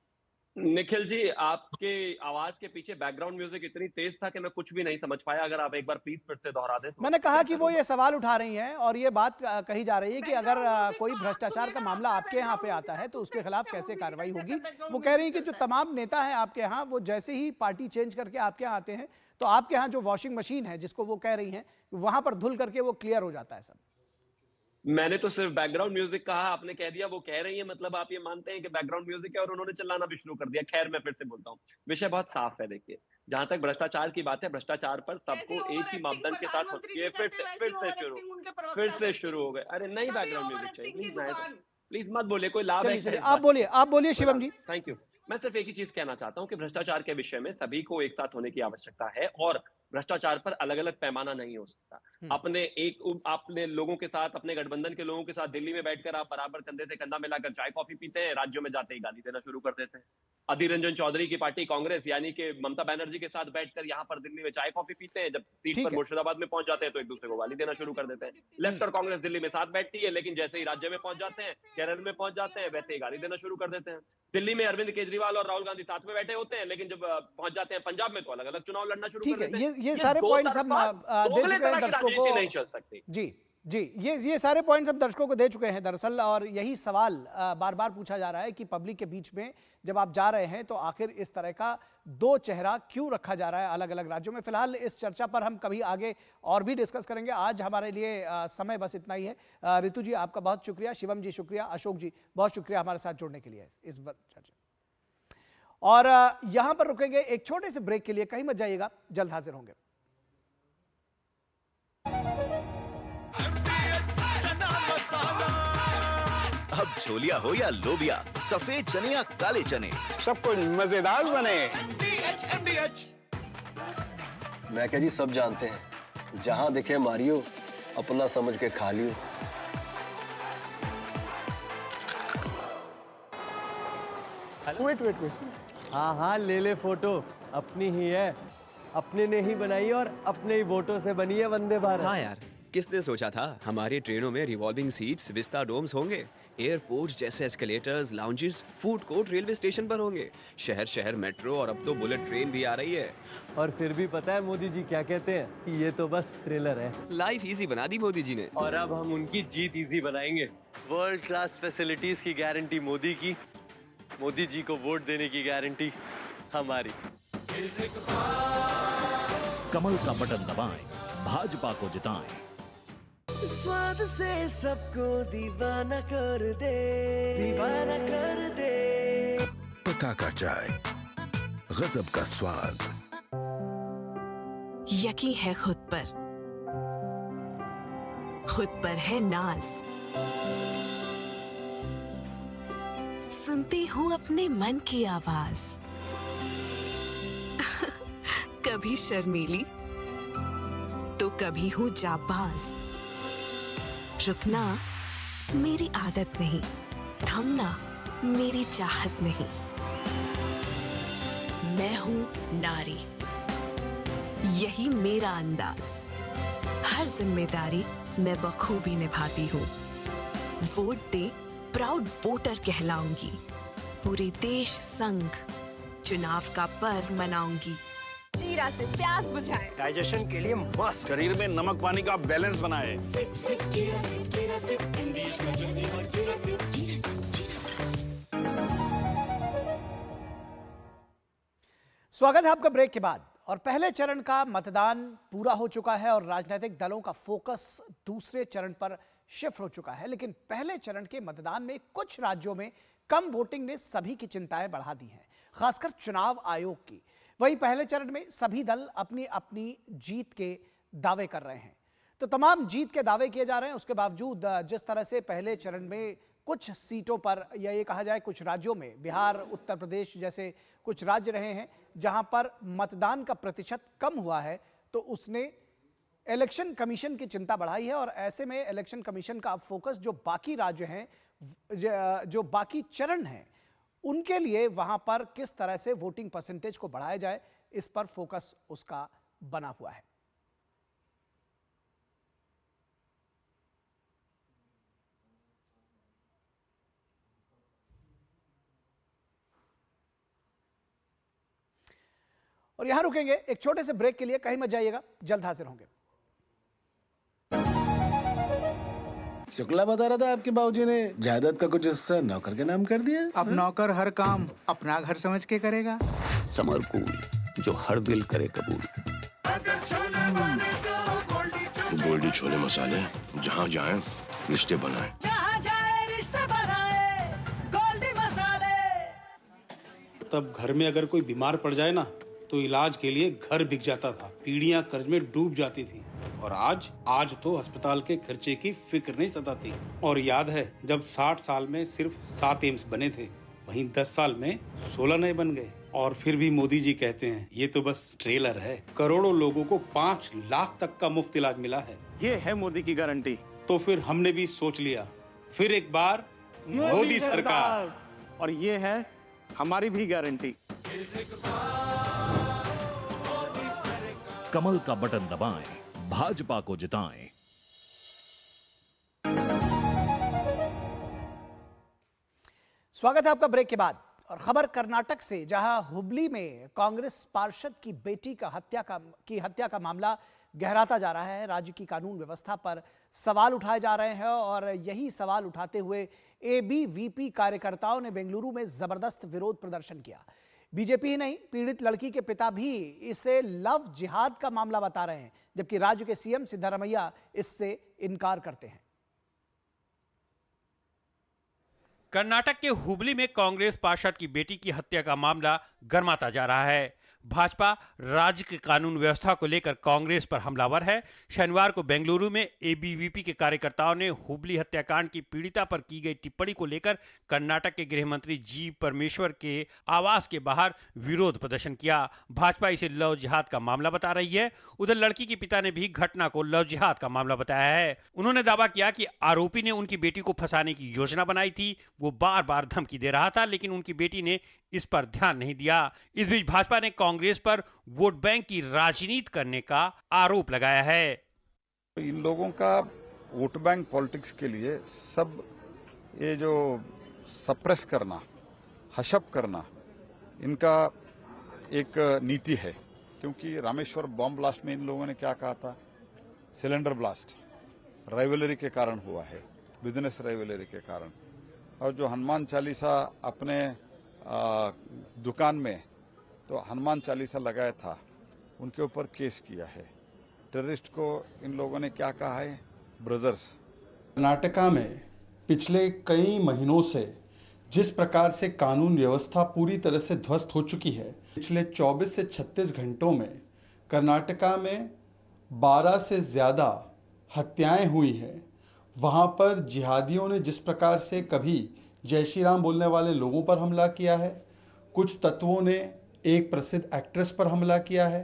निखिल जी, आपके आवाज के पीछे बैकग्राउंड म्यूजिक इतनी तेज था कि मैं कुछ भी नहीं समझ पाया। अगर आप एक बार प्लीज फिर से दोहरा दें तो मैंने कहा कि वो ये सवाल उठा रही हैं और ये बात कही जा रही है कि अगर कोई भ्रष्टाचार का मामला आपके यहाँ पे आता है तो उसके खिलाफ कैसे कार्रवाई होगी। वो कह रही है कि जो तमाम नेता हैं आपके यहाँ, वो जैसे ही पार्टी चेंज करके आपके यहाँ आते हैं तो आपके यहाँ जो वॉशिंग मशीन है जिसको वो कह रही हैं, वहां पर धुल करके वो क्लियर हो जाता है सब। मैंने तो सिर्फ बैकग्राउंड म्यूजिक कहा, आपने कह दिया वो कह रही है, मतलब आप ये मानते हैं कि बैकग्राउंड म्यूजिक है और उन्होंने चिल्लाना भी शुरू कर दिया। खैर, मैं फिर से बोलता हूँ, विषय बहुत साफ है। देखिए, जहां तक भ्रष्टाचार की बात है, भ्रष्टाचार पर सबको एक ही मापदंड के साथ है। फिर से शुरू हो गए। अरे नहीं, बैकग्राउंड म्यूजिक चाहिए प्लीज। प्लीज मत बोलिए, कोई लाभ है? चलिए आप बोलिए शिवम जी। Thank you. मैं सिर्फ एक ही चीज कहना चाहता हूं कि भ्रष्टाचार के विषय में सभी को एक साथ होने की आवश्यकता है और भ्रष्टाचार पर अलग अलग पैमाना नहीं हो सकता। अपने लोगों के साथ, अपने गठबंधन के लोगों के साथ दिल्ली में बैठकर आप बराबर कंधे से कंधा मिलाकर चाय कॉफी पीते हैं, राज्यों में जाते ही गाली देना शुरू कर देते हैं। अधीर रंजन चौधरी की पार्टी कांग्रेस यानी कि ममता बनर्जी के साथ बैठकर यहाँ पर दिल्ली में चाय कॉफी पीते हैं, जब सीट पर मुर्शिदाबाद में पहुंच जाते हैं तो एक दूसरे को गाली देना शुरू कर देते हैं। लेफ्ट और कांग्रेस दिल्ली में साथ बैठती है, लेकिन जैसे ही राज्य में पहुंच जाते हैं, केरल में पहुंच जाते हैं, वैसे ही गाली देना शुरू कर देते हैं। दिल्ली में अरविंद केजरीवाल और राहुल गांधी साथ में बैठे होते हैं, लेकिन जब पहुंच जाते हैं पंजाब में तो अलग अलग चुनाव लड़ना शुरू कर देते हैं। ये सारे पॉइंट्स हम दे चुके हैं दर्शकों को। नहीं चल सकती जी, ये सारे पॉइंट्स हम दर्शकों को दे चुके हैं दरअसल, और यही सवाल बार बार पूछा जा रहा है कि पब्लिक के बीच में जब आप जा रहे हैं तो आखिर इस तरह का दो चेहरा क्यों रखा जा रहा है अलग अलग राज्यों में। फिलहाल इस चर्चा पर हम कभी आगे और भी डिस्कस करेंगे। आज हमारे लिए समय बस इतना ही है। ऋतु जी आपका बहुत शुक्रिया, शिवम जी शुक्रिया, अशोक जी बहुत शुक्रिया हमारे साथ जुड़ने के लिए इस चर्चा। और यहां पर रुकेंगे एक छोटे से ब्रेक के लिए, कहीं मत जाइएगा, जल्द हाजिर होंगे। अब छोलिया हो या लोबिया, सफेद चने या काले चने, सब कुछ मजेदार बने। मैं क्या जी, सब जानते हैं, जहां दिखे मारियो, अपना समझ के खा लियो। वेट। हाँ ले फोटो, अपनी ही है, अपने ने ही बनाई और अपने ही वोटों से बनी है वंदे भारत। हाँ यार, किसने सोचा था हमारी ट्रेनों में रिवॉल्विंग सीट्स, विस्टा डोम्स होंगे, एयरपोर्ट जैसे escalators, lounges, food court railway station पर होंगे, शहर शहर मेट्रो और अब तो बुलेट ट्रेन भी आ रही है। और फिर भी पता है मोदी जी क्या कहते हैं कि ये तो बस ट्रेलर है। लाइफ इजी बना दी मोदी जी ने, और अब हम उनकी जीत इजी बनाएंगे। वर्ल्ड क्लास फैसिलिटीज की गारंटी मोदी की, मोदी जी को वोट देने की गारंटी हमारी। कमल का बटन दबाएं, भाजपा को जिताएं। स्वाद से सबको दीवाना कर दे, दीवाना कर दे। पता का चाय, गजब का स्वाद। यकीन है खुद पर है नाज। सुनती हूँ अपने मन की आवाज। कभी शर्मीली तो कभी हूँ जाबाज। रुकना मेरी आदत नहीं, थमना मेरी चाहत नहीं। मैं हूँ नारी, यही मेरा अंदाज। हर जिम्मेदारी मैं बखूबी निभाती हूँ। वोट दे, प्राउड वोटर कहलाऊंगी। पूरे देश संग चुनाव का पर्व मनाऊंगी। जीरा से प्यास बुझाए, डाइजेशन के लिए मस्त, शरीर में नमक पानी का बैलेंस बनाए। सिप सिप जीरा सिप इंग्लिश का जल्दी और जीरा सिप। स्वागत है आपका ब्रेक के बाद। और पहले चरण का मतदान पूरा हो चुका है और राजनीतिक दलों का फोकस दूसरे चरण पर शिफ्ट हो चुका है। लेकिन पहले चरण के मतदान में कुछ राज्यों में कम वोटिंग ने सभी की चिंताएं बढ़ा दी हैं, खासकर चुनाव आयोग की। वहीं पहले चरण में सभी दल अपनी अपनी जीत के दावे कर रहे हैं। तो तमाम जीत के दावे किए जा रहे हैं, उसके बावजूद जिस तरह से पहले चरण में कुछ सीटों पर, या ये कहा जाए कुछ राज्यों में, बिहार, उत्तर प्रदेश जैसे कुछ राज्य रहे हैं जहां पर मतदान का प्रतिशत कम हुआ है, तो उसने इलेक्शन कमीशन की चिंता बढ़ाई है। और ऐसे में इलेक्शन कमीशन का फोकस जो बाकी राज्य हैं, जो बाकी चरण हैं, उनके लिए वहां पर किस तरह से वोटिंग परसेंटेज को बढ़ाया जाए, इस पर फोकस उसका बना हुआ है। और यहां रुकेंगे एक छोटे से ब्रेक के लिए, कहीं मत जाइएगा, जल्द हाजिर होंगे। शुक्ला बता रहा था आपके बाबूजी ने जायदाद का कुछ हिस्सा नौकर के नाम कर दिया। अब नौकर हर काम अपना घर समझ के करेगा। समरकूल, जो हर दिल करे कबूल। गोल्डी छोले मसाले, जहाँ जाए रिश्ते बनाए, जहाँ जाए रिश्ते बनाए, गोल्डी मसाले। तब घर में अगर कोई बीमार पड़ जाए ना तो इलाज के लिए घर बिक जाता था, पीढ़ियां कर्ज में डूब जाती थी। और आज तो अस्पताल के खर्चे की फिक्र नहीं सताती। और याद है जब 60 साल में सिर्फ 7 एम्स बने थे, वहीं 10 साल में 16 नए बन गए। और फिर भी मोदी जी कहते हैं ये तो बस ट्रेलर है। करोड़ों लोगों को 5 लाख तक का मुफ्त इलाज मिला है। ये है मोदी की गारंटी। तो फिर हमने भी सोच लिया, फिर एक बार मोदी सरकार, और ये है हमारी भी गारंटी। कमल का बटन दबाएं, भाजपा को जिताएं। स्वागत है आपका ब्रेक के बाद। और खबर कर्नाटक से, जहां हुबली में कांग्रेस पार्षद की बेटी का हत्या का मामला गहराता जा रहा है। राज्य की कानून व्यवस्था पर सवाल उठाए जा रहे हैं और यही सवाल उठाते हुए एबीवीपी कार्यकर्ताओं ने बेंगलुरु में जबरदस्त विरोध प्रदर्शन किया। बीजेपी ही नहीं, पीड़ित लड़की के पिता भी इसे लव जिहाद का मामला बता रहे हैं, जबकि राज्य के सीएम सिद्धारमैया इससे इनकार करते हैं। कर्नाटक के हुबली में कांग्रेस पार्षद की बेटी की हत्या का मामला गर्माता जा रहा है। भाजपा राज्य की कानून व्यवस्था को लेकर कांग्रेस पर हमलावर है। शनिवार को बेंगलुरु में एबीवीपी के कार्यकर्ताओं ने हुबली हत्याकांड की पीड़िता पर की गई टिप्पणी को लेकर कर्नाटक के गृह मंत्री जी परमेश्वर के आवास के बाहर विरोध प्रदर्शन किया। भाजपा इसे लव जिहाद का मामला बता रही है। उधर लड़की के पिता ने भी घटना को लव जिहाद का मामला बताया है। उन्होंने दावा किया कि आरोपी ने उनकी बेटी को फंसाने की योजना बनाई थी। वो बार बार धमकी दे रहा था, लेकिन उनकी बेटी ने इस पर ध्यान नहीं दिया। इस बीच भाजपा ने कांग्रेस पर वोट बैंक की राजनीति करने का आरोप लगाया है। इन लोगों का वोट बैंक पॉलिटिक्स के लिए सब ये जो सप्रेस करना, हशप करना, इनका एक नीति है। क्योंकि रामेश्वर बॉम्ब ब्लास्ट में इन लोगों ने क्या कहा था, सिलेंडर ब्लास्ट राइवलरी के कारण हुआ है, बिजनेस राइवलरी के कारण। और जो हनुमान चालीसा अपने दुकान में तो हनुमान चालीसा लगाया था, उनके ऊपर केस किया है। टेररिस्ट को इन लोगों ने क्या कहा है, ब्रदर्स। कर्नाटका में पिछले कई महीनों से जिस प्रकार से कानून व्यवस्था पूरी तरह से ध्वस्त हो चुकी है, पिछले 24 से 36 घंटों में कर्नाटका में 12 से ज़्यादा हत्याएं हुई हैं। वहाँ पर जिहादियों ने जिस प्रकार से कभी जय श्री राम बोलने वाले लोगों पर हमला किया है, कुछ तत्वों ने एक प्रसिद्ध एक्ट्रेस पर हमला किया है।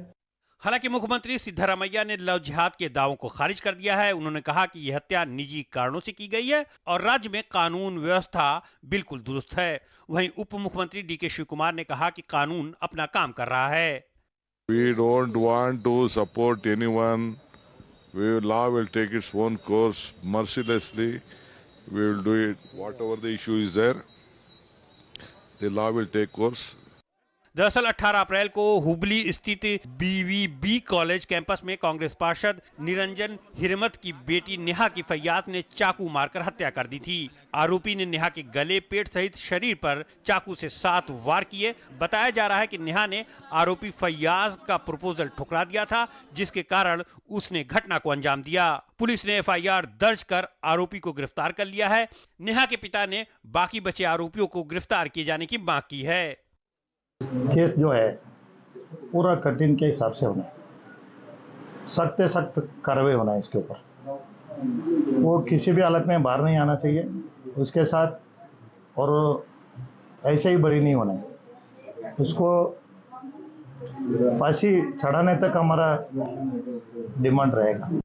हालांकि मुख्यमंत्री सिद्धारमैया ने लव जिहाद के दावों को खारिज कर दिया है। उन्होंने कहा कि यह हत्या निजी कारणों से की गई है और राज्य में कानून व्यवस्था बिल्कुल दुरुस्त है। वहीं उप मुख्यमंत्री डीके शिव कुमार ने कहा कि कानून अपना काम कर रहा है। We don't want to support anyone. Law will take its own course mercilessly. We will do it. Whatever the issue is there, the law will take course. दरअसल 18 अप्रैल को हुबली स्थित बीवीबी कॉलेज कैंपस में कांग्रेस पार्षद निरंजन हिरेमत की बेटी नेहा की फैयाज ने चाकू मारकर हत्या कर दी थी। आरोपी ने नेहा के गले, पेट सहित शरीर पर चाकू से 7 वार किए। बताया जा रहा है कि नेहा ने आरोपी फैयाज का प्रपोजल ठुकरा दिया था, जिसके कारण उसने घटना को अंजाम दिया। पुलिस ने एफआईआर दर्ज कर आरोपी को गिरफ्तार कर लिया है। नेहा के पिता ने बाकी बचे आरोपियों को गिरफ्तार किए जाने की मांग की है। केस जो है पूरा कठिन के हिसाब से होना है, सख्त से सख्त कार्रवाई होना है इसके ऊपर। वो किसी भी हालत में बाहर नहीं आना चाहिए उसके साथ, और ऐसे ही बरी नहीं होना है। उसको फांसी चढ़ाने तक हमारा डिमांड रहेगा।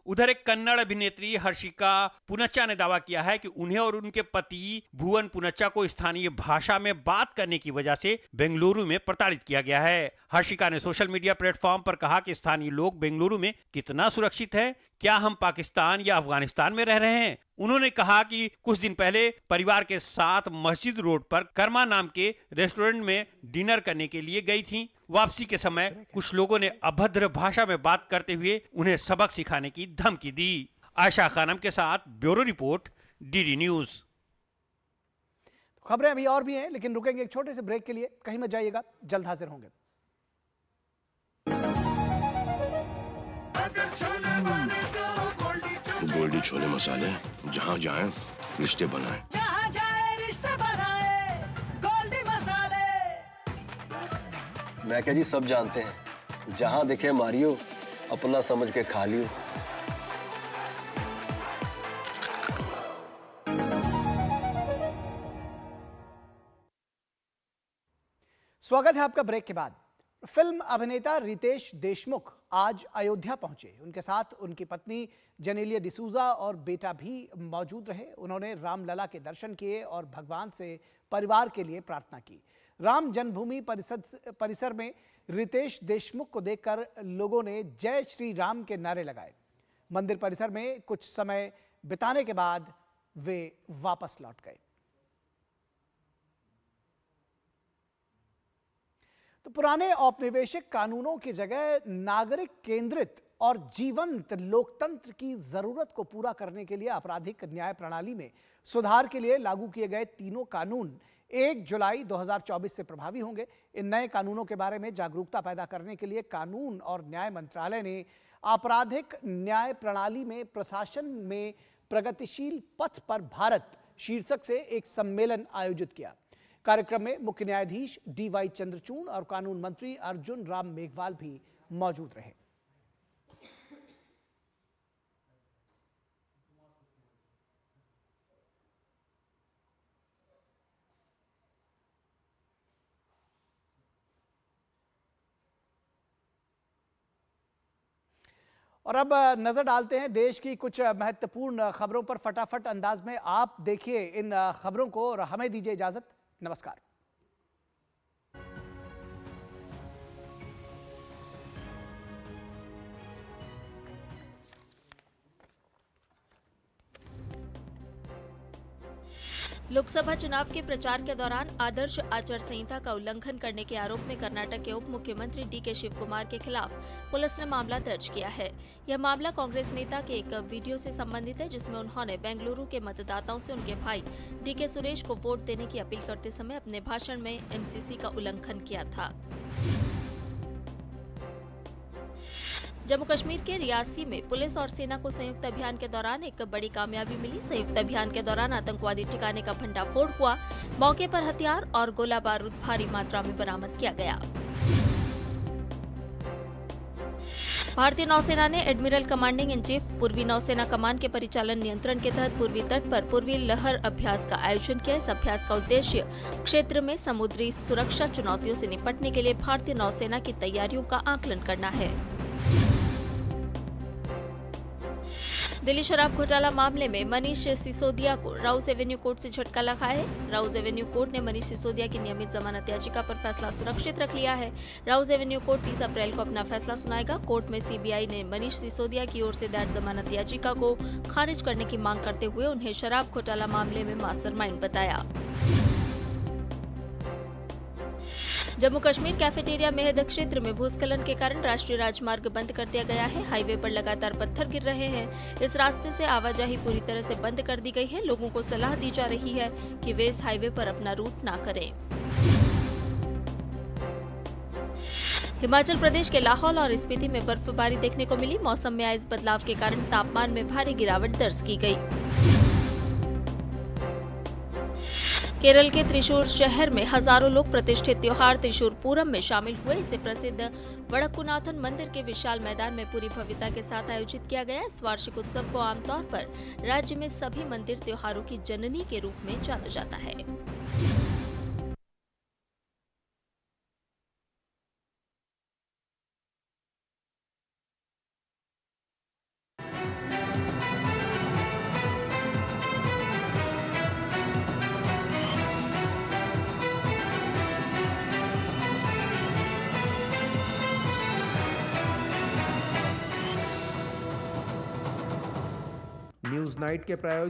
उधर एक कन्नड़ अभिनेत्री हर्षिका पुनच्चा ने दावा किया है कि उन्हें और उनके पति भुवन पुनच्चा को स्थानीय भाषा में बात करने की वजह से बेंगलुरु में प्रताड़ित किया गया है। हर्षिका ने सोशल मीडिया प्लेटफॉर्म पर कहा कि स्थानीय लोग बेंगलुरु में कितना सुरक्षित है, क्या हम पाकिस्तान या अफगानिस्तान में रह रहे हैं? उन्होंने कहा कि कुछ दिन पहले परिवार के साथ मस्जिद रोड पर कर्मा नाम के रेस्टोरेंट में डिनर करने के लिए गई थीं। वापसी के समय कुछ लोगों ने अभद्र भाषा में बात करते हुए उन्हें सबक सिखाने की धमकी दी। आयशा खानम के साथ ब्यूरो रिपोर्ट, डीडी न्यूज। खबरें अभी और भी हैं, लेकिन रुकेंगे एक छोटे से ब्रेक के लिए। कहीं मत जाइएगा, जल्द हाजिर होंगे। गोल्डी छोले मसाले, जहाँ जाए रिश्ते बनाए। जहाँ जाए रिश्ते बनाए, गोल्डी मसाले। मैं क्या जी, सब जानते हैं, जहाँ दिखे मारियो, अपना समझ के खा लियो। स्वागत है आपका ब्रेक के बाद। फिल्म अभिनेता रितेश देशमुख आज अयोध्या पहुंचे। उनके साथ उनकी पत्नी जेनेलिया डिसूजा और बेटा भी मौजूद रहे। उन्होंने रामलला के दर्शन किए और भगवान से परिवार के लिए प्रार्थना की। राम जन्मभूमि परिसर में रितेश देशमुख को देखकर लोगों ने जय श्री राम के नारे लगाए। मंदिर परिसर में कुछ समय बिताने के बाद वे वापस लौट गए। तो पुराने औपनिवेशिक कानूनों की जगह नागरिक केंद्रित और जीवंत लोकतंत्र की जरूरत को पूरा करने के लिए आपराधिक न्याय प्रणाली में सुधार के लिए लागू किए गए तीनों कानून 1 जुलाई 2024 से प्रभावी होंगे। इन नए कानूनों के बारे में जागरूकता पैदा करने के लिए कानून और न्याय मंत्रालय ने आपराधिक न्याय प्रणाली में प्रशासन में प्रगतिशील पथ पर भारत शीर्षक से एक सम्मेलन आयोजित किया। कार्यक्रम में मुख्य न्यायाधीश DY चंद्रचूड़ और कानून मंत्री अर्जुन राम मेघवाल भी मौजूद रहे। और अब नजर डालते हैं देश की कुछ महत्वपूर्ण खबरों पर फटाफट अंदाज में। आप देखिए इन खबरों को और हमें दीजिए इजाजत। नमस्कार। लोकसभा चुनाव के प्रचार के दौरान आदर्श आचार संहिता का उल्लंघन करने के आरोप में कर्नाटक के उप मुख्यमंत्री DK शिव कुमार के खिलाफ पुलिस ने मामला दर्ज किया है। यह मामला कांग्रेस नेता के एक वीडियो से संबंधित है, जिसमें उन्होंने बेंगलुरु के मतदाताओं से उनके भाई DK सुरेश को वोट देने की अपील करते समय अपने भाषण में MCC का उल्लंघन किया था। जम्मू कश्मीर के रियासी में पुलिस और सेना को संयुक्त अभियान के दौरान एक बड़ी कामयाबी मिली। संयुक्त अभियान के दौरान आतंकवादी ठिकाने का भंडाफोड़ हुआ। मौके पर हथियार और गोला बारूद भारी मात्रा में बरामद किया गया। भारतीय नौसेना ने एडमिरल कमांडिंग इन चीफ पूर्वी नौसेना कमान के परिचालन नियंत्रण के तहत पूर्वी तट पर पूर्वी लहर अभ्यास का आयोजन किया। इस अभ्यास का उद्देश्य क्षेत्र में समुद्री सुरक्षा चुनौतियों से निपटने के लिए भारतीय नौसेना की तैयारियों का आकलन करना है। दिल्ली शराब घोटाला मामले में मनीष सिसोदिया को राउस एवेन्यू कोर्ट से झटका लगा है। राउस एवेन्यू कोर्ट ने मनीष सिसोदिया की नियमित जमानत याचिका पर फैसला सुरक्षित रख लिया है। राउस एवेन्यू कोर्ट 30 अप्रैल को अपना फैसला सुनाएगा। कोर्ट में CBI ने मनीष सिसोदिया की ओर से दायर जमानत याचिका को खारिज करने की मांग करते हुए उन्हें शराब घोटाला मामले में मास्टरमाइंड बताया। जम्मू कश्मीर कैफेटेरिया मेहद क्षेत्र में भूस्खलन के कारण राष्ट्रीय राजमार्ग बंद कर दिया गया है। हाईवे पर लगातार पत्थर गिर रहे हैं। इस रास्ते से आवाजाही पूरी तरह से बंद कर दी गई है। लोगों को सलाह दी जा रही है कि वे इस हाईवे पर अपना रूट ना करें। हिमाचल प्रदेश के लाहौल और स्पीति में बर्फबारी देखने को मिली। मौसम में आए इस बदलाव के कारण तापमान में भारी गिरावट दर्ज की गई। केरल के त्रिशूर शहर में हजारों लोग प्रतिष्ठित त्योहार त्रिशूर पूरम में शामिल हुए। इसे प्रसिद्ध वड़क्कुनाथन मंदिर के विशाल मैदान में पूरी भव्यता के साथ आयोजित किया गया। इस वार्षिक उत्सव को आमतौर पर राज्य में सभी मंदिर त्योहारों की जननी के रूप में जाना जाता है। न्यूज नाइट के प्रायोजक